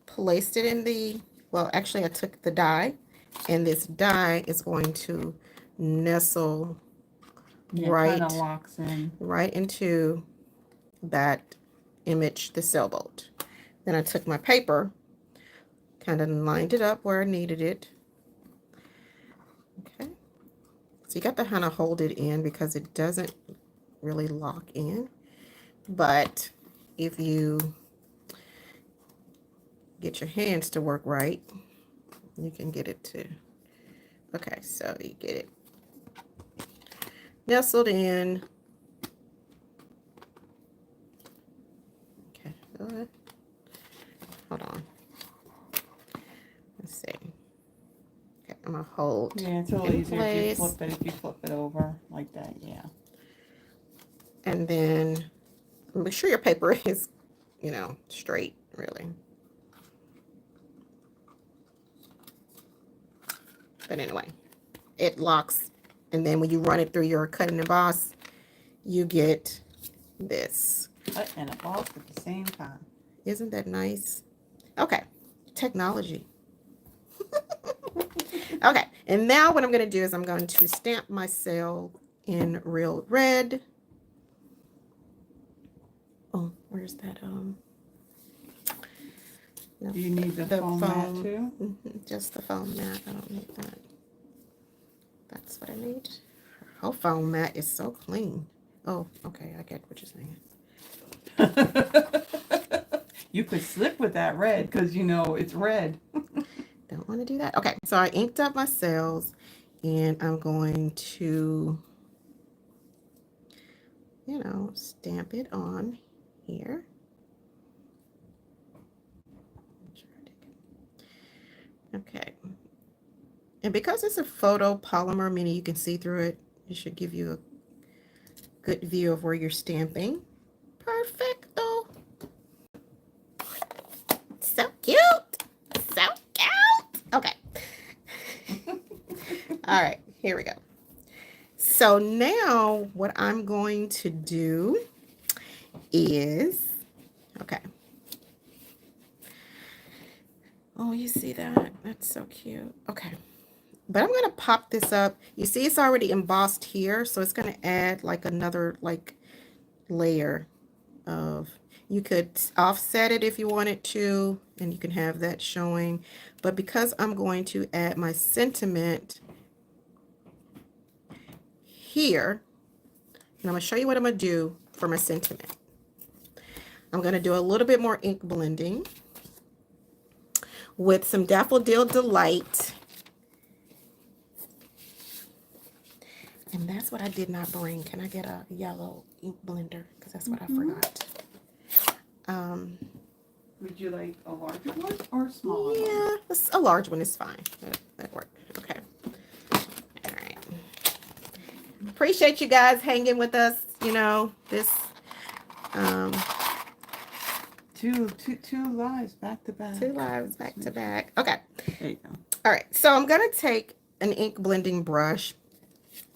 Speaker 2: placed it in the, well, actually I took the die, and this die is going to nestle
Speaker 1: Kind of locks in.
Speaker 2: right into that image, the sailboat. Then I took my paper, kind of lined it up where I needed it. Okay. So you got to kind of hold it in because it doesn't really lock in. But if you get your hands to work right, you can get it to, okay, so you get it nestled in. Okay, hold on. Let's see. Okay, I'm gonna hold.
Speaker 1: Yeah, it's a little easier if you flip it over like that, yeah.
Speaker 2: And then make sure your paper is, you know, straight, really. But anyway, it locks, and then when you run it through your cut and emboss, you get this.
Speaker 1: Cut and emboss at the same time.
Speaker 2: Isn't that nice? Okay, technology. Okay, and now what I'm going to do is I'm going to stamp my cell in real red. Oh, where's that? No,
Speaker 1: Do you need the foam mat too?
Speaker 2: Just the foam mat. I don't need that. That's what I need. Oh, foam mat is so clean. Oh, okay. I get what you're saying.
Speaker 1: You could slip with that red because you know it's red.
Speaker 2: Don't want to do that. Okay, so I inked up my cells, and I'm going to, you know, stamp it on here. Okay, and because it's a photopolymer, meaning you can see through it, it should give you a good view of where you're stamping. Perfecto. So cute. So cute. Okay. All right, here we go. So now what I'm going to do is, okay. Oh, you see that? That's so cute. Okay. But I'm going to pop this up. You see it's already embossed here, so it's going to add like another like layer of, you could offset it if you wanted to, and you can have that showing. But because I'm going to add my sentiment here, and I'm going to show you what I'm going to do for my sentiment. I'm going to do a little bit more ink blending with some Daffodil Delight. And that's what I did not bring. Can I get a yellow ink blender? Because that's what I forgot.
Speaker 1: Would you like a larger one or a smaller one?
Speaker 2: Yeah, a large one is fine. That worked. Okay. All right. Appreciate you guys hanging with us. You know, this
Speaker 1: Two lives back to back.
Speaker 2: 2 lives back to back. Okay.
Speaker 1: There you go.
Speaker 2: All right. So I'm going to take an ink blending brush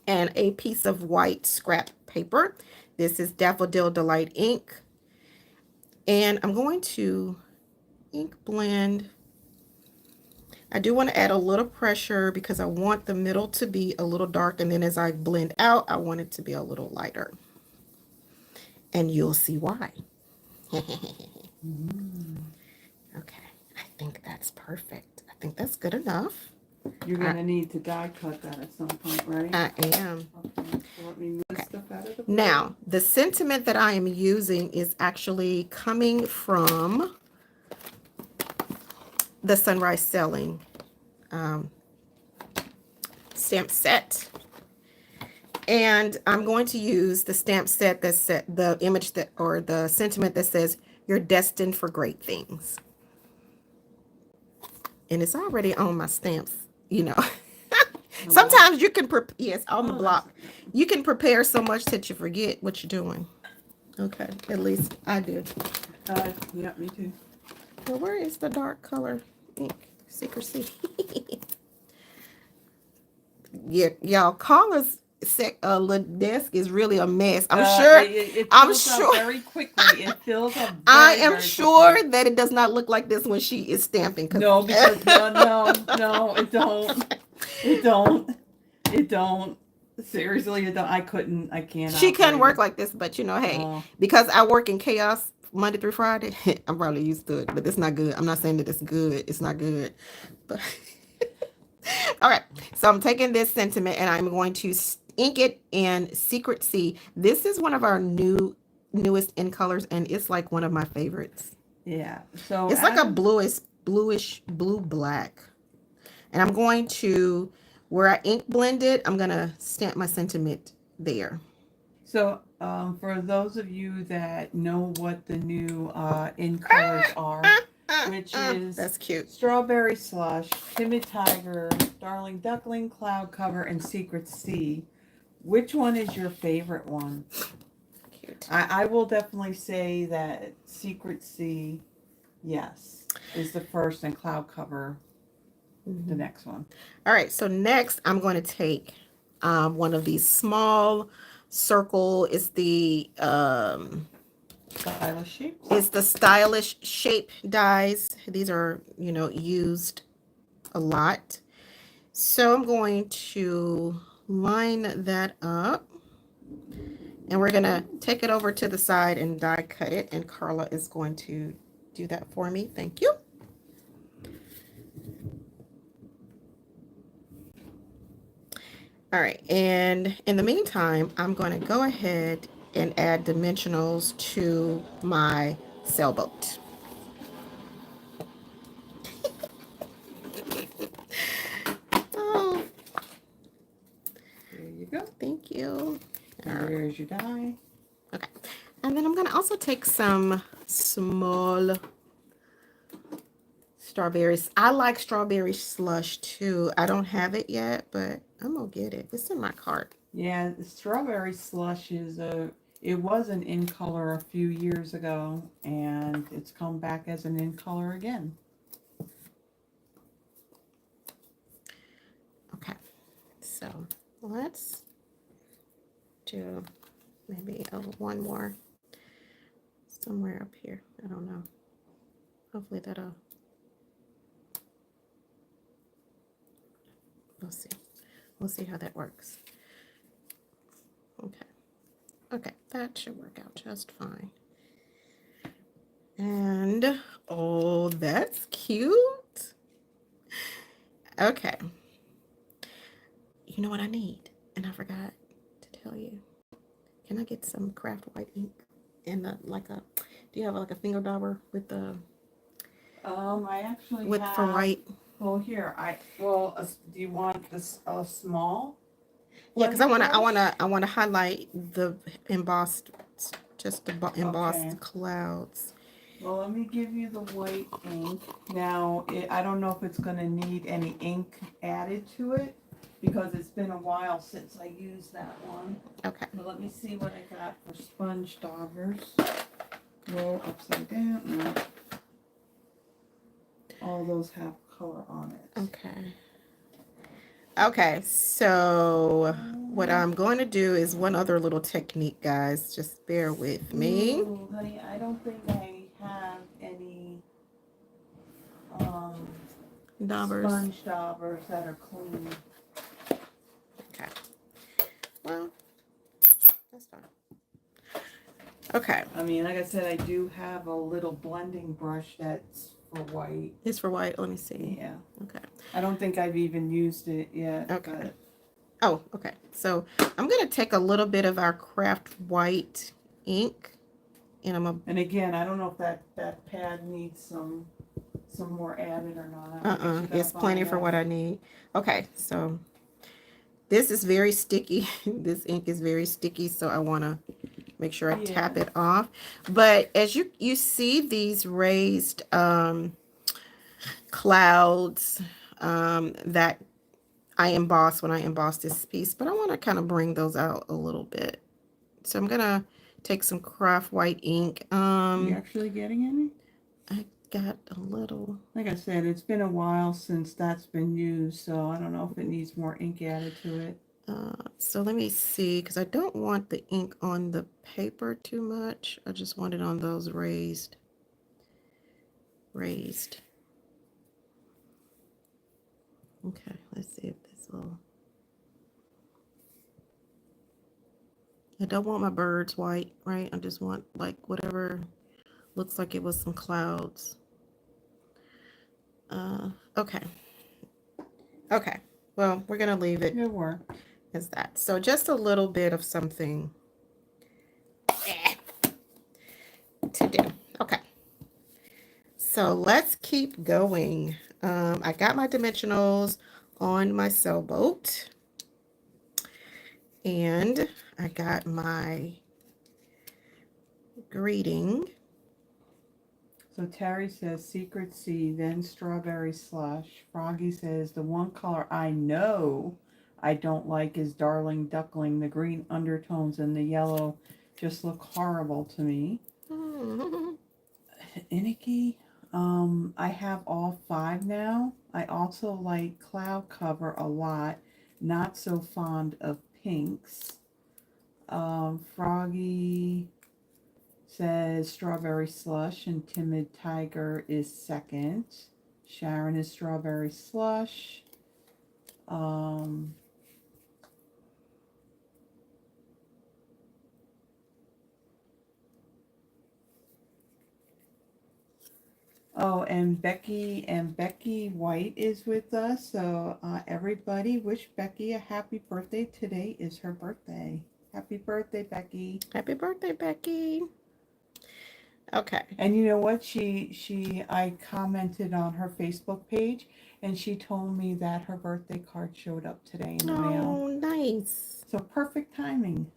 Speaker 2: and a piece of white scrap paper. This is Daffodil Delight ink. And I'm going to ink blend. I do want to add a little pressure because I want the middle to be a little dark, and then as I blend out, I want it to be a little lighter. And you'll see why. Okay, I think that's perfect. I think that's good enough.
Speaker 1: You're going to need to die cut that at some point, right?
Speaker 2: I am.
Speaker 1: Okay, so let me move stuff out of the way.
Speaker 2: Now, the sentiment that I am using is actually coming from the Sunrise Selling stamp set. And I'm going to use the stamp set that said the image that, or the sentiment that says, "You're destined for great things." And it's already on my stamps, you know. Sometimes you can, yes, on the block. You can prepare so much that you forget what you're doing. Okay, at least I do.
Speaker 1: Yeah, me too.
Speaker 2: Well, where is the dark color ink? Secrecy. Yeah, y'all, Carla's desk is really a mess. I'm sure.
Speaker 1: It
Speaker 2: I'm
Speaker 1: fills up
Speaker 2: sure.
Speaker 1: very quickly. It fills up.
Speaker 2: I
Speaker 1: Very,
Speaker 2: am
Speaker 1: very
Speaker 2: sure
Speaker 1: quickly.
Speaker 2: that it does not look like this when she is stamping.
Speaker 1: No, because no, it don't. It don't. It don't. Seriously, it don't. I can't.
Speaker 2: She couldn't
Speaker 1: operate
Speaker 2: work
Speaker 1: it.
Speaker 2: like this, but you know, hey,
Speaker 1: Oh.
Speaker 2: because I work in chaos Monday through Friday, I'm probably used to it, but it's not good. I'm not saying that it's good. It's not good. But all right, so I'm taking this sentiment and I'm going to ink it in Secret Sea. This is one of our newest in colors, and it's like one of my favorites.
Speaker 1: Yeah. So
Speaker 2: It's like a bluish blue black. And I'm going to, where I ink blended, I'm going to stamp my sentiment there.
Speaker 1: So, for those of you that know what the new in colors are, which is
Speaker 2: That's cute.
Speaker 1: Strawberry Slush, Timid Tiger, Darling Duckling, Cloud Cover, and Secret Sea, which one is your favorite one?
Speaker 2: Cute.
Speaker 1: I will definitely say that Secret Sea, yes, is the first, and Cloud Cover, the next one.
Speaker 2: All right, so next I'm going to take one of these small circle. It's the
Speaker 1: Stylish shapes.
Speaker 2: it's the stylish shape dies. These are, you know, used a lot. So I'm going to line that up, and we're gonna take it over to the side and die cut it, and Carla is going to do that for me. Thank you. All right, and in the meantime, I'm going to go ahead and add dimensionals to my sailboat. Oh,
Speaker 1: There you go.
Speaker 2: thank you.
Speaker 1: And there's your die.
Speaker 2: Okay, and then I'm going to also take some small strawberries. I like strawberry slush too. I don't have it yet, but I'm gonna get it. It's in my cart.
Speaker 1: Yeah, the Strawberry Slush is it was an in color a few years ago, and it's come back as an in color again.
Speaker 2: Okay, so let's do maybe one more somewhere up here. I don't know. Hopefully that'll. We'll see how that works. Okay. Okay, that should work out just fine. And oh, that's cute. Okay. You know what I need? And I forgot to tell you. Can I get some craft white ink and do you have like a finger dauber with the
Speaker 1: I actually
Speaker 2: with
Speaker 1: have,
Speaker 2: for white?
Speaker 1: Well, here do you want this small?
Speaker 2: Yeah, because I wanna highlight the embossed, just the embossed clouds.
Speaker 1: Well, let me give you the white ink. Now, I don't know if it's going to need any ink added to it, because it's been a while since I used that one.
Speaker 2: Okay.
Speaker 1: But let me see what I got for sponge daubers. Roll upside down. No. All those have color on it.
Speaker 2: Okay. Okay, so what I'm going to do is one other little technique, guys. Just bear with me.
Speaker 1: Ooh, honey, I don't think I have any
Speaker 2: Daubers.
Speaker 1: sponge daubers that are clean.
Speaker 2: Okay. Well, that's fine. Okay.
Speaker 1: I mean, like I said, I do have a little blending brush that's for white.
Speaker 2: It's for white. Let me see.
Speaker 1: Yeah.
Speaker 2: Okay.
Speaker 1: I don't think I've even used it yet.
Speaker 2: Okay.
Speaker 1: But...
Speaker 2: Oh, okay. So I'm going to take a little bit of our craft white ink, and
Speaker 1: And again, I don't know if that pad needs some some more added or not. I guess you gotta
Speaker 2: It's plenty
Speaker 1: find
Speaker 2: for what
Speaker 1: out.
Speaker 2: I need. Okay, so this is very sticky. This ink is very sticky, so I want to make sure I tap
Speaker 1: Yeah.
Speaker 2: it off. But as you see these raised clouds that I emboss when I emboss this piece, but I want to kind of bring those out a little bit. So I'm gonna take some craft white ink.
Speaker 1: You actually getting any?
Speaker 2: I got a little.
Speaker 1: Like I said, it's been a while since that's been used, so I don't know if it needs more ink added to it.
Speaker 2: So let me see, because I don't want the ink on the paper too much. I just want it on those raised. Okay, let's see if this will. I don't want my birds white, right? I just want like whatever looks like it was some clouds. Okay. Okay. Well, we're gonna leave it
Speaker 1: Good work.
Speaker 2: as that. So just a little bit of something to do. Okay. So let's keep going. I got my dimensionals on my sailboat. And I got my greeting.
Speaker 1: So Terry says secret sea, then strawberry slush. Froggy says the one color I know I don't like is darling duckling. The green undertones and the yellow just look horrible to me. Inicky, I have all 5 now. I also like cloud cover a lot. Not so fond of pinks. Froggy says strawberry slush and timid tiger is second. Sharon is strawberry slush. Oh, and Becky White is with us. So everybody wish Becky a happy birthday. Today is her birthday. Happy birthday, Becky.
Speaker 2: Happy birthday, Becky. Okay.
Speaker 1: And you know what? I commented on her Facebook page and she told me that her birthday card showed up today in the mail.
Speaker 2: Oh, nice.
Speaker 1: So perfect timing.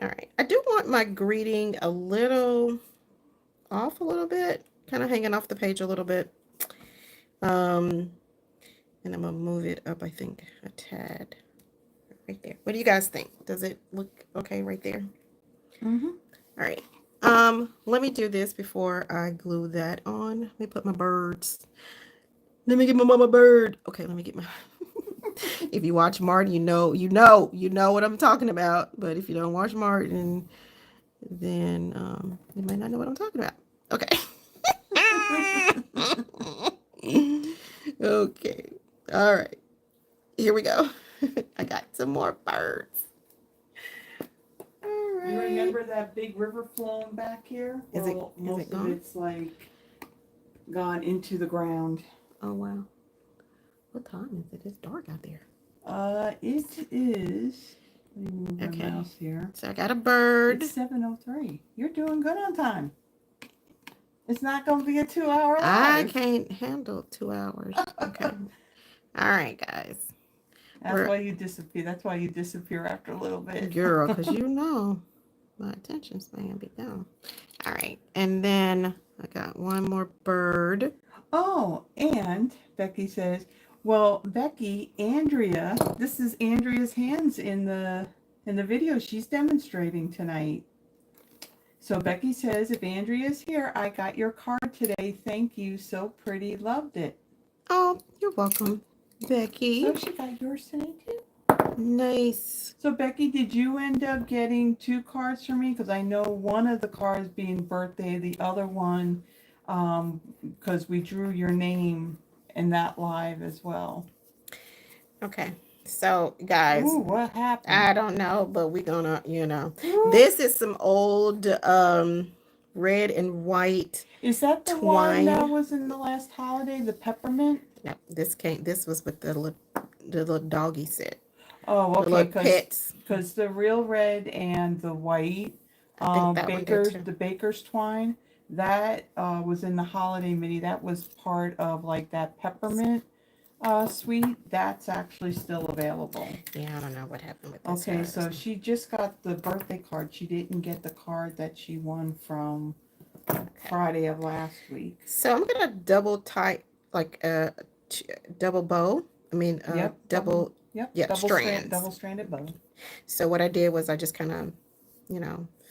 Speaker 2: All right. I do want my greeting a little off a little bit, kind of hanging off the page a little bit. And I'm gonna move it up, I think, a tad. Right there. What do you guys think? Does it look okay right there?
Speaker 1: Mm-hmm.
Speaker 2: All right. Let me do this before I glue that on. Let me put my birds. Let me get my mama bird. Okay, let me get my. If you watch Martin, you know what I'm talking about. But if you don't watch Martin, then you might not know what I'm talking about. Okay. Okay. All right. Here we go. I got some more birds. All right.
Speaker 1: You remember that big river flowing back here? Well, most of it's like gone into the ground.
Speaker 2: Oh wow. What time is it? It's dark out there.
Speaker 1: It is. Let me move my mouse here.
Speaker 2: So I got a bird.
Speaker 1: It's 7:03. You're doing good on time. It's not going to be a 2-hour live.
Speaker 2: I can't handle 2 hours. Okay. All right, guys.
Speaker 1: That's why you disappear. That's why you disappear after a little bit.
Speaker 2: Girl, because you know my attention span be down. All right. And then I got one more bird.
Speaker 1: Oh, and Becky says, well, Becky, Andrea, this is Andrea's hands in the video she's demonstrating tonight. So Becky says, if Andrea's here, I got your card today. Thank you. So pretty. Loved it.
Speaker 2: Oh, you're welcome, Becky.
Speaker 1: So she got yours today too?
Speaker 2: Nice.
Speaker 1: So Becky, did you end up getting 2 cards for me? Because I know one of the cards being birthday, the other one, because we drew your name in that live as well.
Speaker 2: Okay. So, guys.
Speaker 1: Ooh, what happened?
Speaker 2: I don't know, but we're gonna, This is some old red and white.
Speaker 1: Is that the
Speaker 2: twine
Speaker 1: one that was in the last holiday, the peppermint?
Speaker 2: No, this was with the little doggy set.
Speaker 1: Oh,
Speaker 2: okay.
Speaker 1: Because the real red and the white, the baker's twine, that was in the holiday mini. That was part of like that peppermint suite. That's actually still available.
Speaker 2: Yeah, I don't know what happened with this.
Speaker 1: Okay, so she just got the birthday card. She didn't get the card that she won from Friday of last week.
Speaker 2: So I'm gonna double tie, like a double bow. I mean,
Speaker 1: Yep,
Speaker 2: double,
Speaker 1: yep,
Speaker 2: yeah, strands.
Speaker 1: double stranded bow.
Speaker 2: So what I did was I just kind of,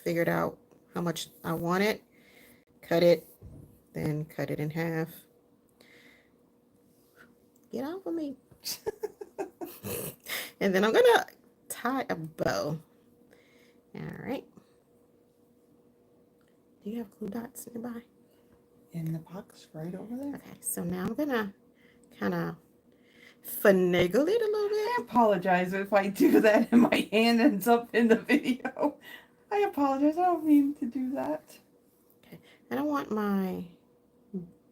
Speaker 2: figured out how much I wanted, cut it, then cut it in half. Get off of me. And then I'm gonna tie a bow. All right. Do you have glue dots nearby?
Speaker 1: In the box right over there.
Speaker 2: Okay, so now I'm gonna kind of finagle it a little
Speaker 1: I
Speaker 2: bit.
Speaker 1: apologize if I do that and my hand ends up in the video. I apologize. I don't mean to do that.
Speaker 2: Okay, I don't want my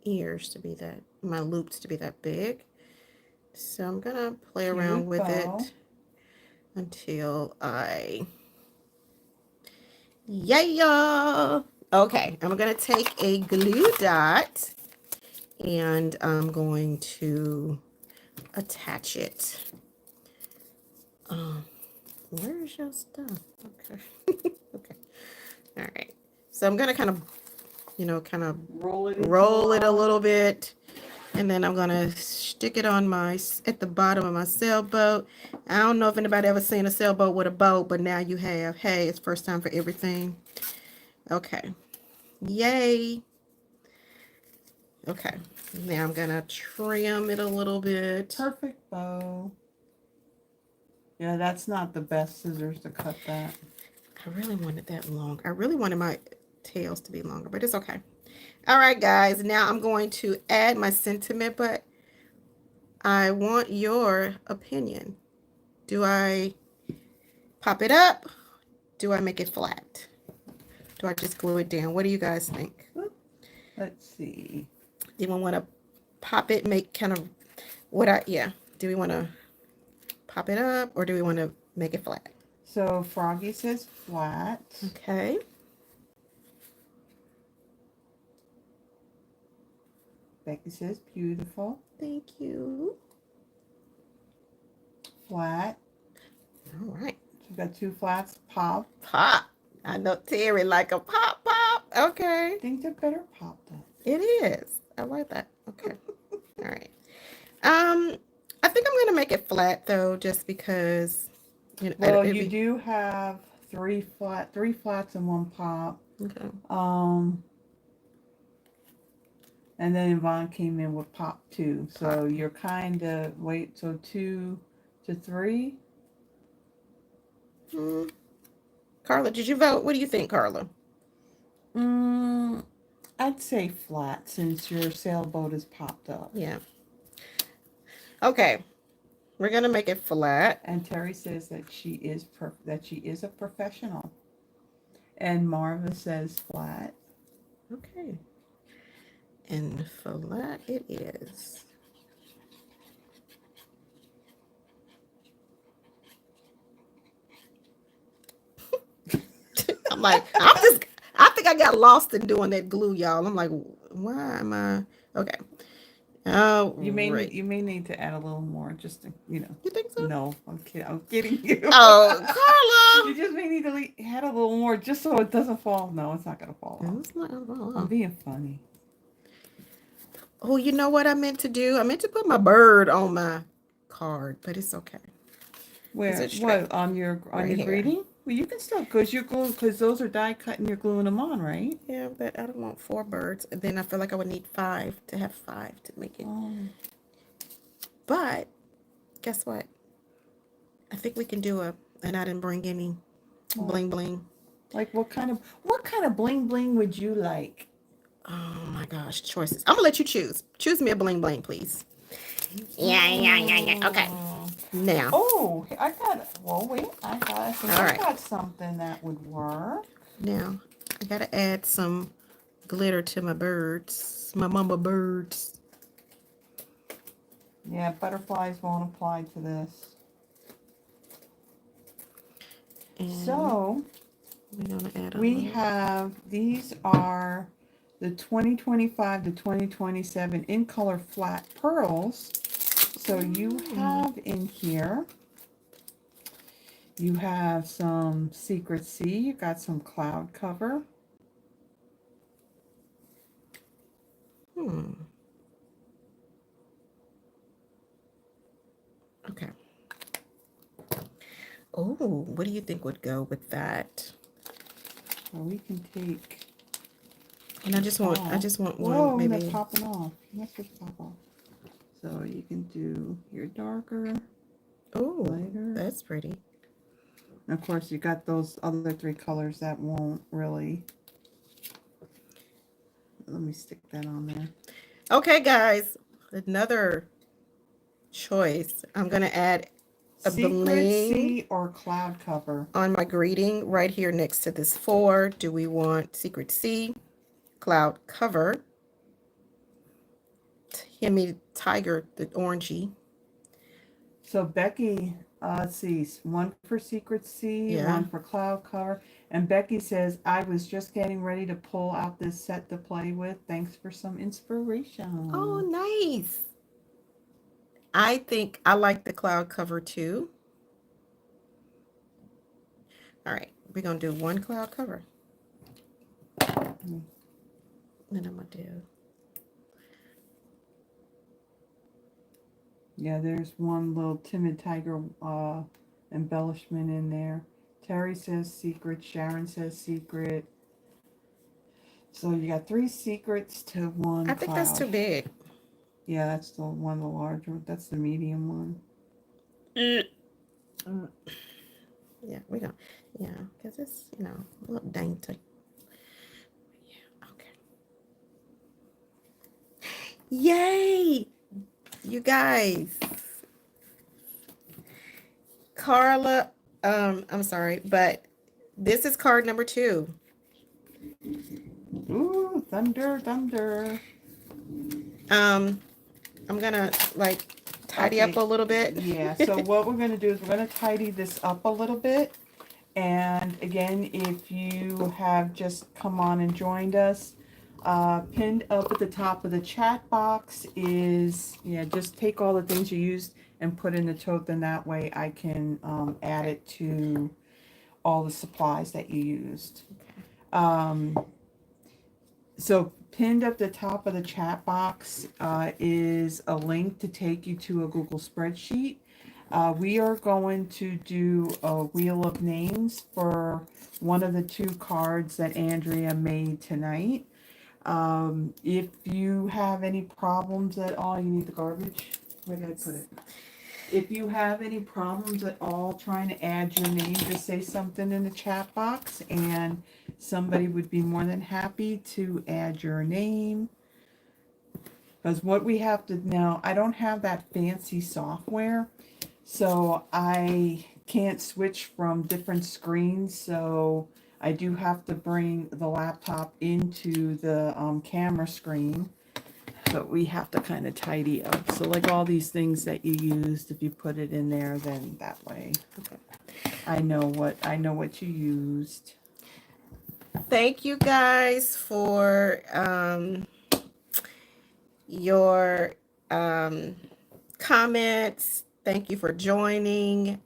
Speaker 2: ears to be that, my loops to be that big. So I'm gonna play around with it until yeah. Okay, I'm gonna take a glue dot and I'm going to attach it. Where's your stuff? Okay. Okay. All right. So I'm gonna kind of,
Speaker 1: roll it
Speaker 2: a little bit, and then I'm gonna stick it on at the bottom of my sailboat. I don't know if anybody ever seen a sailboat with a boat, but now you have. Hey, it's first time for everything. Okay. Yay. Okay. Now I'm gonna trim it a little bit.
Speaker 1: Perfect bow. Yeah, that's not the best scissors to cut that.
Speaker 2: I really wanted that long. I really wanted my tails to be longer, but it's okay. All right, guys. Now I'm going to add my sentiment, but I want your opinion. Do I pop it up? Do I make it flat? Do I just glue it down? What do you guys think?
Speaker 1: Let's see.
Speaker 2: Do we want to pop it, make kind of do we want to pop it up or do we want to make it flat?
Speaker 1: So Froggy says flat.
Speaker 2: Okay.
Speaker 1: Becky says beautiful.
Speaker 2: Thank you.
Speaker 1: Flat.
Speaker 2: All right.
Speaker 1: We've got two flats. Pop.
Speaker 2: Pop. I know Terry like a pop. Okay.
Speaker 1: I think they're better popped up.
Speaker 2: It is. I like that. Okay. All right. I think I'm gonna make it flat though, just because
Speaker 1: well, you do have three flats and one pop.
Speaker 2: Okay.
Speaker 1: And then Yvonne came in with pop 2. So you're kind of, so 2 to 3?
Speaker 2: Carla, did you vote? What do you think, Carla?
Speaker 1: I'd say flat since your sailboat is popped up.
Speaker 2: Yeah. Okay. We're going to make it flat.
Speaker 1: And Terry says that she is a professional. And Marva says flat.
Speaker 2: Okay. And flat it is. I'm like, I think I got lost in doing that glue, y'all. I'm like, why am I? Okay. Oh,
Speaker 1: you may need to add a little more, just to,
Speaker 2: You think so?
Speaker 1: No, I'm kidding you.
Speaker 2: Oh, Carla!
Speaker 1: You just may need to add a little more, just so it doesn't fall. No, it's not gonna fall off.
Speaker 2: It's not gonna fall off.
Speaker 1: I'm being funny.
Speaker 2: Oh, you know what I meant to do? I meant to put my bird on my card, but it's okay.
Speaker 1: Where? What on your greeting? Well, you can still because those are die cut and you're gluing them on, right?
Speaker 2: Yeah, but I don't want 4 birds. And then I feel like I would need 5 to have 5 to make it.
Speaker 1: Oh.
Speaker 2: But guess what? I think we can do and I didn't bring any bling bling.
Speaker 1: Like what kind of bling bling would you like?
Speaker 2: Oh my gosh, choices. I'm gonna let you choose. Choose me a bling bling, please. Yeah. Okay. Now.
Speaker 1: Oh, I got something that would work.
Speaker 2: Now, I gotta add some glitter to my birds, my mama birds.
Speaker 1: Yeah, butterflies won't apply to this.
Speaker 2: And
Speaker 1: so
Speaker 2: we're gonna add
Speaker 1: these are the 2025 to 2027 in color flat pearls. So you have in here, you have some Secret Sea, you got some cloud cover.
Speaker 2: Okay. Oh, what do you think would go with that?
Speaker 1: Well, we can take.
Speaker 2: And I just want
Speaker 1: Whoa,
Speaker 2: one maybe.
Speaker 1: they're popping off. Let's just pop off. So you can do your darker,
Speaker 2: Oh,
Speaker 1: lighter.
Speaker 2: that's pretty.
Speaker 1: And of course, you got those other three colors that won't really. Let me stick that on there.
Speaker 2: Okay, guys, another choice. I'm gonna add a
Speaker 1: Secret
Speaker 2: bling
Speaker 1: Sea or cloud cover.
Speaker 2: on my greeting right here next to this 4. Do we want Secret Sea, cloud cover, Timmy Tiger, the orangey?
Speaker 1: So Becky, let's see, one for Secret Sea,
Speaker 2: Yeah.
Speaker 1: one for cloud cover. And Becky says, I was just getting ready to pull out this set to play with. Thanks for some inspiration.
Speaker 2: Oh, nice. I think I like the cloud cover too. All right, we're gonna do one cloud cover. Then I'm gonna do.
Speaker 1: Yeah, there's one little timid tiger embellishment in there. Terry says secret. Sharon says secret. So you got 3 secrets to 1
Speaker 2: I think that's too big.
Speaker 1: Yeah, that's the one, the larger. That's the medium one.
Speaker 2: Yeah, we go. Yeah, because it's, you know, a little dainty. Yeah, okay. Yay! You guys. Carla, I'm sorry, but this is card number 2.
Speaker 1: Ooh, thunder, thunder.
Speaker 2: I'm gonna like tidy up a little bit.
Speaker 1: Yeah, so what we're going to do is we're going to tidy this up a little bit. And again, if you have just come on and joined us, pinned up at the top of the chat box is, yeah, just take all the things you used and put in the tote, then that way I can add it to all the supplies that you used. So pinned up the top of the chat box is a link to take you to a Google spreadsheet. We are going to do a wheel of names for one of the 2 cards that Andrea made tonight. If you have any problems at all, you need the garbage. Where did I put it? If you have any problems at all trying to add your name, just say something in the chat box and somebody would be more than happy to add your name. Because what we have to now, I don't have that fancy software, so I can't switch from different screens, so I do have to bring the laptop into the camera screen. But we have to kind of tidy up. So like all these things that you used, if you put it in there, then that way I know what you used.
Speaker 2: Thank you guys for your comments. Thank you for joining.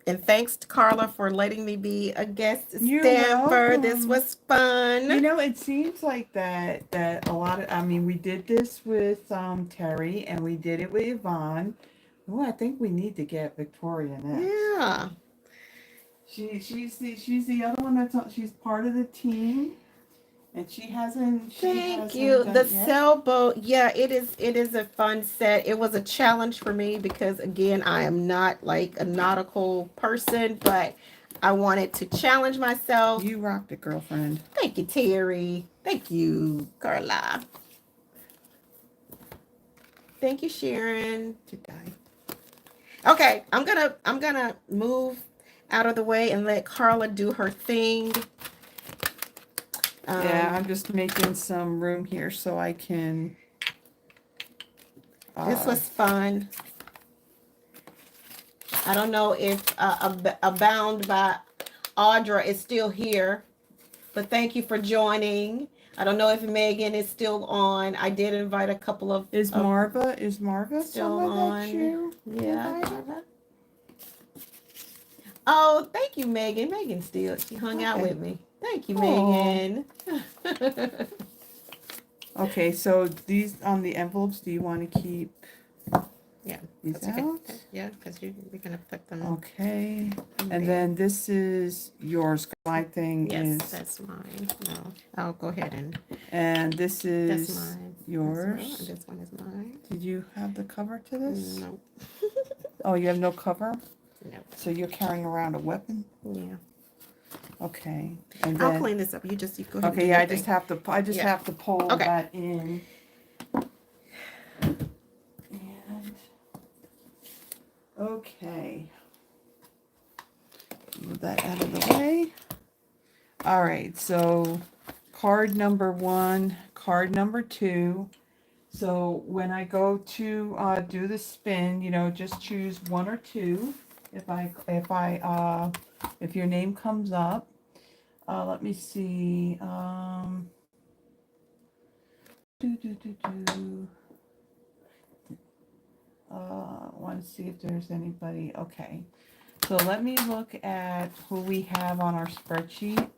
Speaker 2: And thanks to Carla for letting me be a guest stamper. This was fun.
Speaker 1: You know, it seems like that a lot of, I mean, we did this with Terry and we did it with Yvonne. Oh, I think we need to get Victoria next.
Speaker 2: Yeah.
Speaker 1: She's the other one she's part of the team. And she hasn't.
Speaker 2: Thank you. The sailboat, yeah, it is a fun set. It was a challenge for me because again, I am not like a nautical person, but I wanted to challenge myself.
Speaker 1: You rocked it, girlfriend.
Speaker 2: Thank you, Terry. Thank you, Carla. Thank you, Sharon. To die. Okay, I'm gonna move out of the way and let Carla do her thing.
Speaker 1: Yeah, I'm just making some room here so I can.
Speaker 2: This was fun. I don't know if Abound by Audra is still here, but thank you for joining. I don't know if Megan is still on. I did invite a couple of.
Speaker 1: Is Marva
Speaker 2: still
Speaker 1: someone that
Speaker 2: on?
Speaker 1: you
Speaker 2: Yeah.
Speaker 1: invited?
Speaker 2: Marva. Oh, thank you, Megan. Megan still. She hung out
Speaker 1: Okay.
Speaker 2: with me. Thank you,
Speaker 1: Aw.
Speaker 2: Megan.
Speaker 1: Okay, so these on the envelopes, do you want to keep
Speaker 2: Yeah.
Speaker 1: these
Speaker 2: 'cause you
Speaker 1: out?
Speaker 2: yeah, because you're gonna put them.
Speaker 1: Okay,
Speaker 2: in
Speaker 1: and
Speaker 2: there.
Speaker 1: then this is yours. My thing
Speaker 2: Yes,
Speaker 1: is,
Speaker 2: that's mine. No, I'll go ahead
Speaker 1: and this
Speaker 2: that's
Speaker 1: is
Speaker 2: mine.
Speaker 1: yours.
Speaker 2: This one is mine.
Speaker 1: Did you have the cover to this?
Speaker 2: No.
Speaker 1: Oh, you have no cover?
Speaker 2: No.
Speaker 1: So you're carrying around a weapon?
Speaker 2: Yeah.
Speaker 1: Okay, and
Speaker 2: I'll
Speaker 1: then,
Speaker 2: clean this up. You go ahead.
Speaker 1: okay, yeah, I just have to,
Speaker 2: Yeah.
Speaker 1: have to pull
Speaker 2: Okay.
Speaker 1: that in. And, okay. Move that out of the way. All right, so card number 1, card number 2. So when I go to do the spin, you know, just choose 1 or 2. If your name comes up, let me see. Do do do do. Want to see if there's anybody. Okay, so let me look at who we have on our spreadsheet.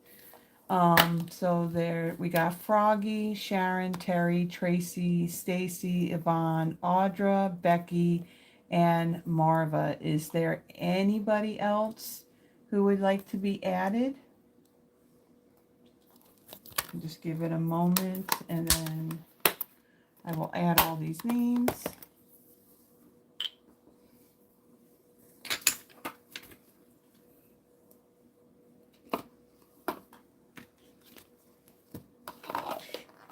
Speaker 1: So there we got Froggy, Sharon, Terry, Tracy, Stacy, Yvonne, Audra, Becky, and Marva. Is there anybody else who would like to be added? Just give it a moment and then I will add all these names.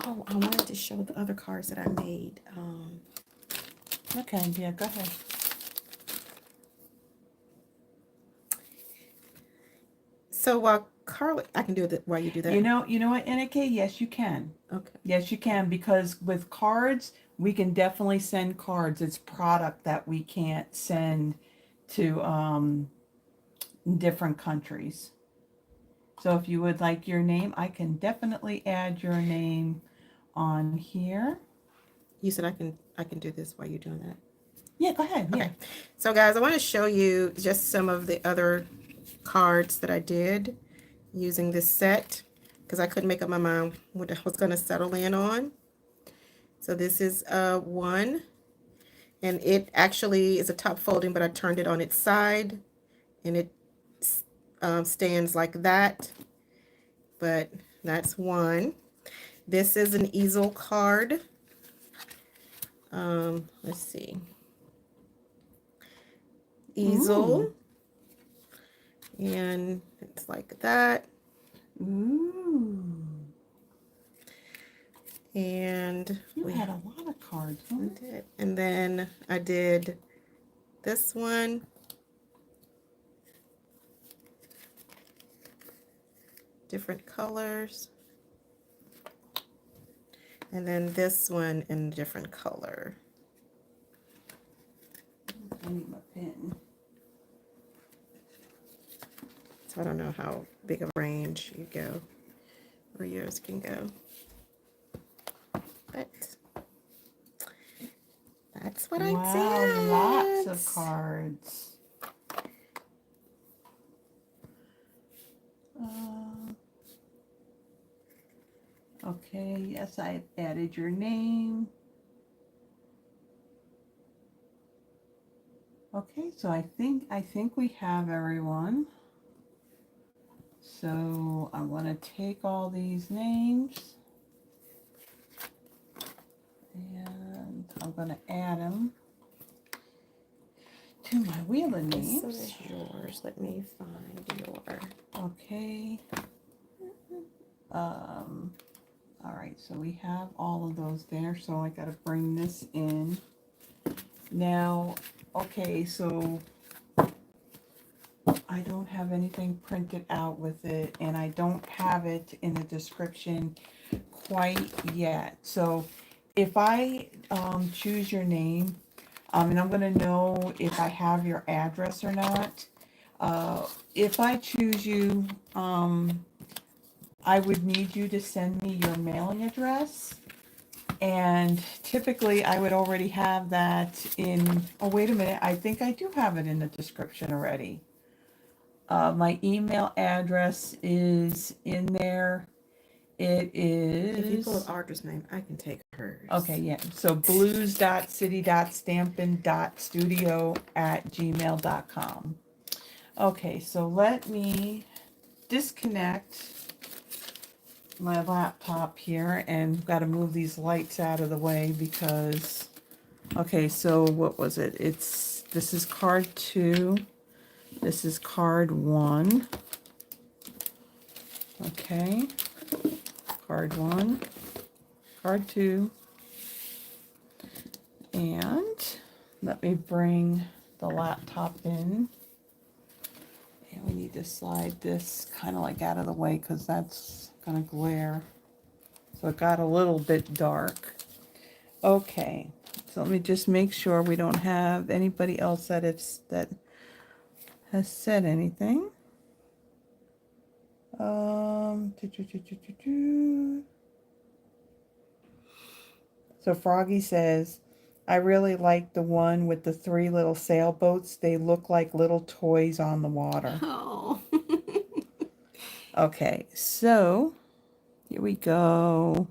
Speaker 2: Oh, I wanted to show the other cards that I made.
Speaker 1: Okay, yeah, go ahead.
Speaker 2: So while Carly, I can do it while you do that.
Speaker 1: You know what, Annika? Yes, you can.
Speaker 2: Okay.
Speaker 1: Yes, you can, because with cards, we can definitely send cards. It's product that we can't send to different countries. So if you would like your name, I can definitely add your name on here.
Speaker 2: You said I can do this while you're doing that.
Speaker 1: Yeah, go ahead. Yeah.
Speaker 2: Okay. So guys, I want to show you just some of the other cards that I did using this set because I couldn't make up my mind what I was going to settle in on. So this is one, and it actually is a top folding, but I turned it on its side, and it stands like that. But that's one. This is an easel card. Let's see. Easel.
Speaker 1: Ooh.
Speaker 2: And it's like that.
Speaker 1: Ooh.
Speaker 2: And
Speaker 1: You had a lot of cards, huh?
Speaker 2: I did. And then I did this one. Different colors. And then this one in a different color.
Speaker 1: I need my pen.
Speaker 2: So I don't know how big a range you go, or yours can go. But that's what I did.
Speaker 1: Lots of cards. Okay, yes, I added your name. Okay, so I think we have everyone. So I want to take all these names and I'm going to add them to my wheel of names.
Speaker 2: This is yours. Let me find your.
Speaker 1: Okay. All right, so we have all of those there. So I got to bring this in. Now, okay, so I don't have anything printed out with it, and I don't have it in the description quite yet. So if I choose your name, and I'm going to know if I have your address or not. If I choose you, I would need you to send me your mailing address. And typically I would already have that in, oh, wait a minute, I think I do have it in the description already. My email address is in there. It is.
Speaker 2: If you pull up Audra's name, I can take hers.
Speaker 1: Okay, yeah. So blues.city.stampin.studio@gmail.com. Okay, so let me disconnect my laptop here and got to move these lights out of the way because, okay, so what was it? This is card 2. This is card 1. Okay. Card 1, card 2. And let me bring the laptop in. And we need to slide this kind of like out of the way because that's going to glare. So it got a little bit dark. Okay, so let me just make sure we don't have anybody else that has said anything. So Froggy says, I really like the one with the 3 little sailboats. They look like little toys on the water.
Speaker 2: Oh.
Speaker 1: Okay, so here we go.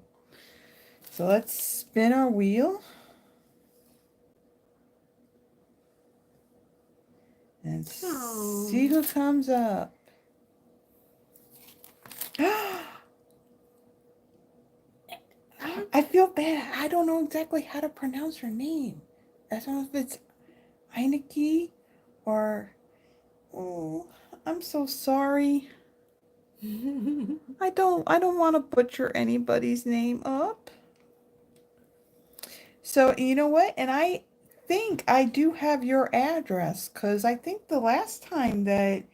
Speaker 1: So let's spin our wheel. And see who comes up. I feel bad. I don't know exactly how to pronounce her name. I don't know if it's Heineke or... Oh, I'm so sorry. I don't want to butcher anybody's name up. So, you know what? And I think I do have your address because I think the last time that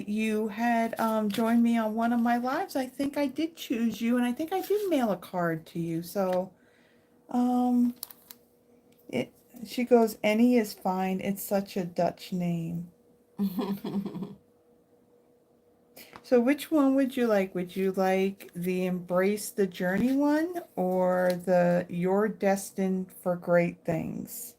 Speaker 1: you had joined me on one of my lives, I think I did choose you and I think I did mail a card to you. So, she goes, Annie is fine. It's such a Dutch name. So which one would you like? Would you like the Embrace the Journey one or the You're Destined for Great Things?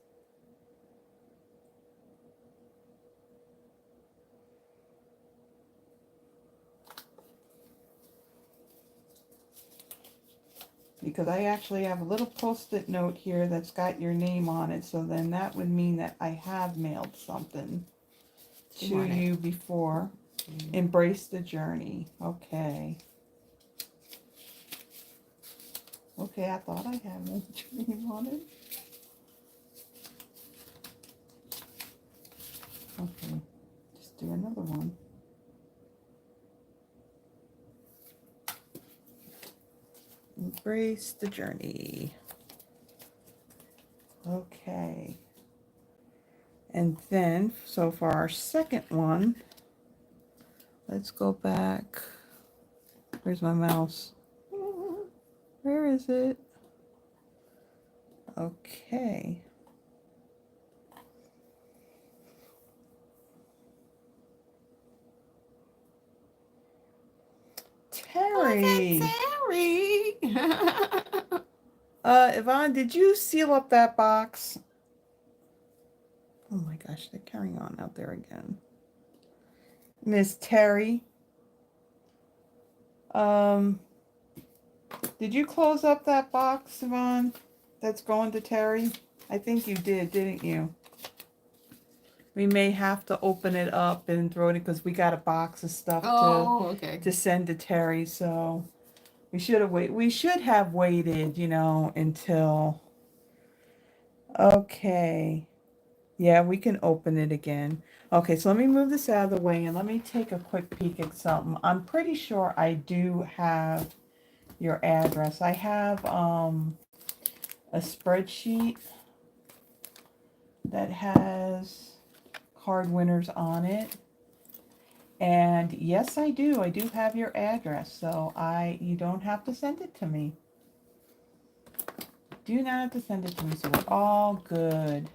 Speaker 1: Because I actually have a little post-it note here that's got your name on it, so then that would mean that I have mailed something to you before. Embrace the Journey. Okay. Okay, I thought I had one name on it. Okay, just do another one. Embrace the Journey. Okay. And then, so for our second one, let's go back. Where's my mouse? Where is it? Okay. Terry.
Speaker 2: Terry.
Speaker 1: Yvonne, did you seal up that box? Oh my gosh, they're carrying on out there again. Miss Terry. Did you close up that box, Yvonne? That's going to Terry? I think you did, didn't you? We may have to open it up and throw it in because we got a box of stuff to send to Terry. So we should have waited. We should have waited, you know, until. Okay. Yeah, we can open it again. Okay, so let me move this out of the way and let me take a quick peek at something. I'm pretty sure I do have your address. I have a spreadsheet that has card winners on it. And yes, I do. I do have your address. So you don't have to send it to me. Do not have to send it to me. So we're all good.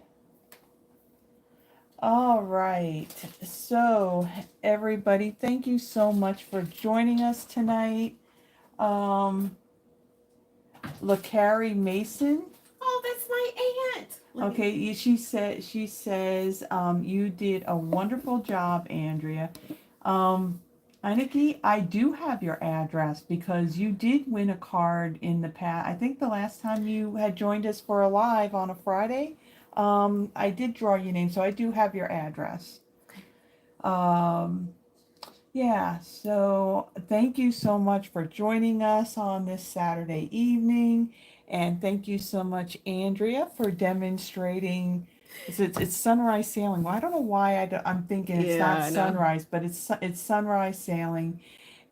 Speaker 1: All right. So everybody, thank you so much for joining us tonight. Um, LaCarrie Mason.
Speaker 2: Oh, that's my aunt.
Speaker 1: Okay, she says, you did a wonderful job, Andrea. Aniki, I do have your address because you did win a card in the past. I think the last time you had joined us for a live on a Friday, I did draw your name, so I do have your address. Um, yeah, so thank you so much for joining us on this Saturday evening. And thank you so much, Andrea, for demonstrating. It's sunrise sailing. Well, I don't know why I'm thinking it's
Speaker 2: Yeah,
Speaker 1: not
Speaker 2: I know.
Speaker 1: sunrise, but it's sunrise sailing.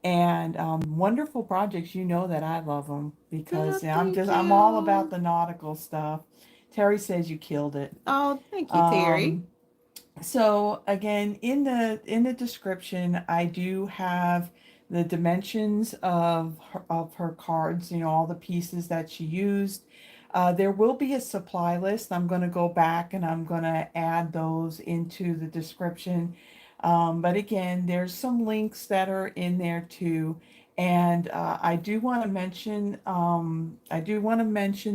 Speaker 1: And wonderful projects. You know that I love them
Speaker 2: Oh,
Speaker 1: because
Speaker 2: thank
Speaker 1: I'm all about
Speaker 2: you.
Speaker 1: the nautical stuff. Terry says you killed it.
Speaker 2: Oh, thank you, Terry.
Speaker 1: Um, so again, in the description, I do have the dimensions of her cards. You know, all the pieces that she used. There will be a supply list. I'm going to go back and I'm going to add those into the description. But again, there's some links that are in there too. And I do want to mention,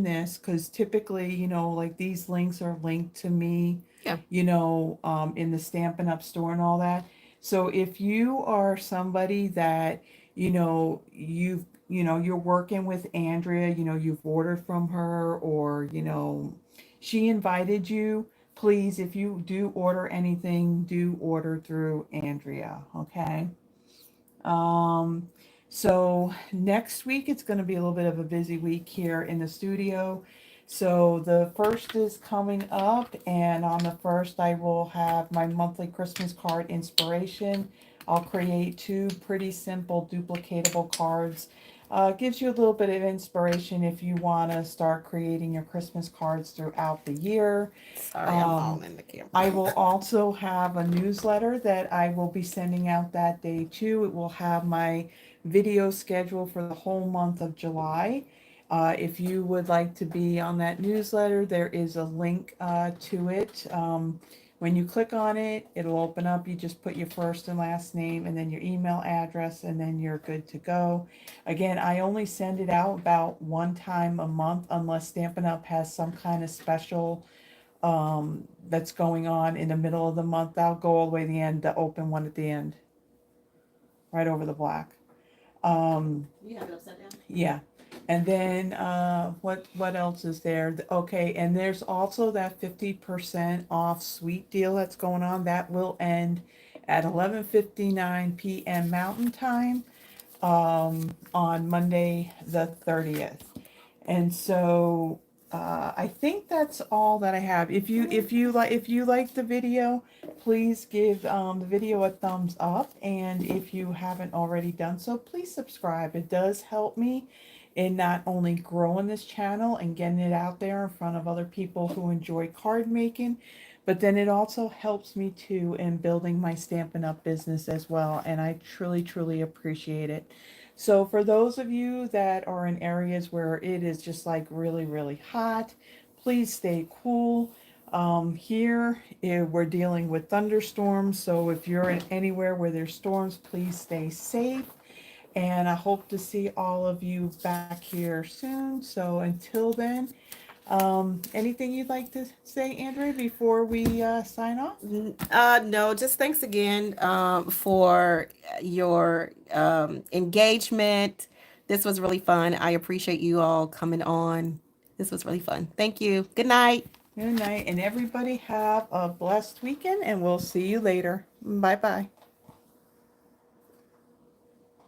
Speaker 1: this because typically, you know, like these links are linked to me,
Speaker 2: Yeah.
Speaker 1: you know, in the Stampin' Up store and all that. So if you are somebody that, you're working with Andrea, you know, you've ordered from her or, you know, she invited you, please, if you do order anything, do order through Andrea, okay? Um, so next week it's going to be a little bit of a busy week here in the studio. So the first is coming up, and on the first I will have my monthly Christmas card inspiration. I'll create two pretty simple duplicatable cards. Gives you a little bit of inspiration if you want to start creating your Christmas cards throughout the year.
Speaker 2: Sorry, I'm
Speaker 1: Um,
Speaker 2: all in the camera.
Speaker 1: I will also have a newsletter that I will be sending out that day too. It will have my video schedule for the whole month of July. If you would like to be on that newsletter, there is a link to it. When you click on it, it'll open up. You just put your first and last name and then your email address, and then you're good to go. Again, I only send it out about one time a month unless Stampin' Up! Has some kind of special that's going on in the middle of the month. I'll go all the way to the end, the open one at the end, right over the black.
Speaker 2: You have it upside down?
Speaker 1: Yeah. And then what else is there? Okay, and there's also that 50% off sweet deal that's going on. That will end at 11:59 p.m. Mountain Time on Monday the 30th. And so I think that's all that I have. If you like the video, please give the video a thumbs up, and if you haven't already done so, please subscribe. It does help me in not only growing this channel and getting it out there in front of other people who enjoy card making, but then it also helps me too in building my Stampin' Up! Business as well, and I truly, truly appreciate it. So for those of you that are in areas where it is just like really, really hot, please stay cool. Here we're dealing with thunderstorms, so if you're in anywhere where there's storms, please stay safe. And I hope to see all of you back here soon. So until then, anything you'd like to say, Andrea, before we sign off?
Speaker 2: No, just thanks again for your engagement. This was really fun. I appreciate you all coming on. This was really fun. Thank you. Good night.
Speaker 1: Good night, and everybody have a blessed weekend, and we'll see you later. Bye bye.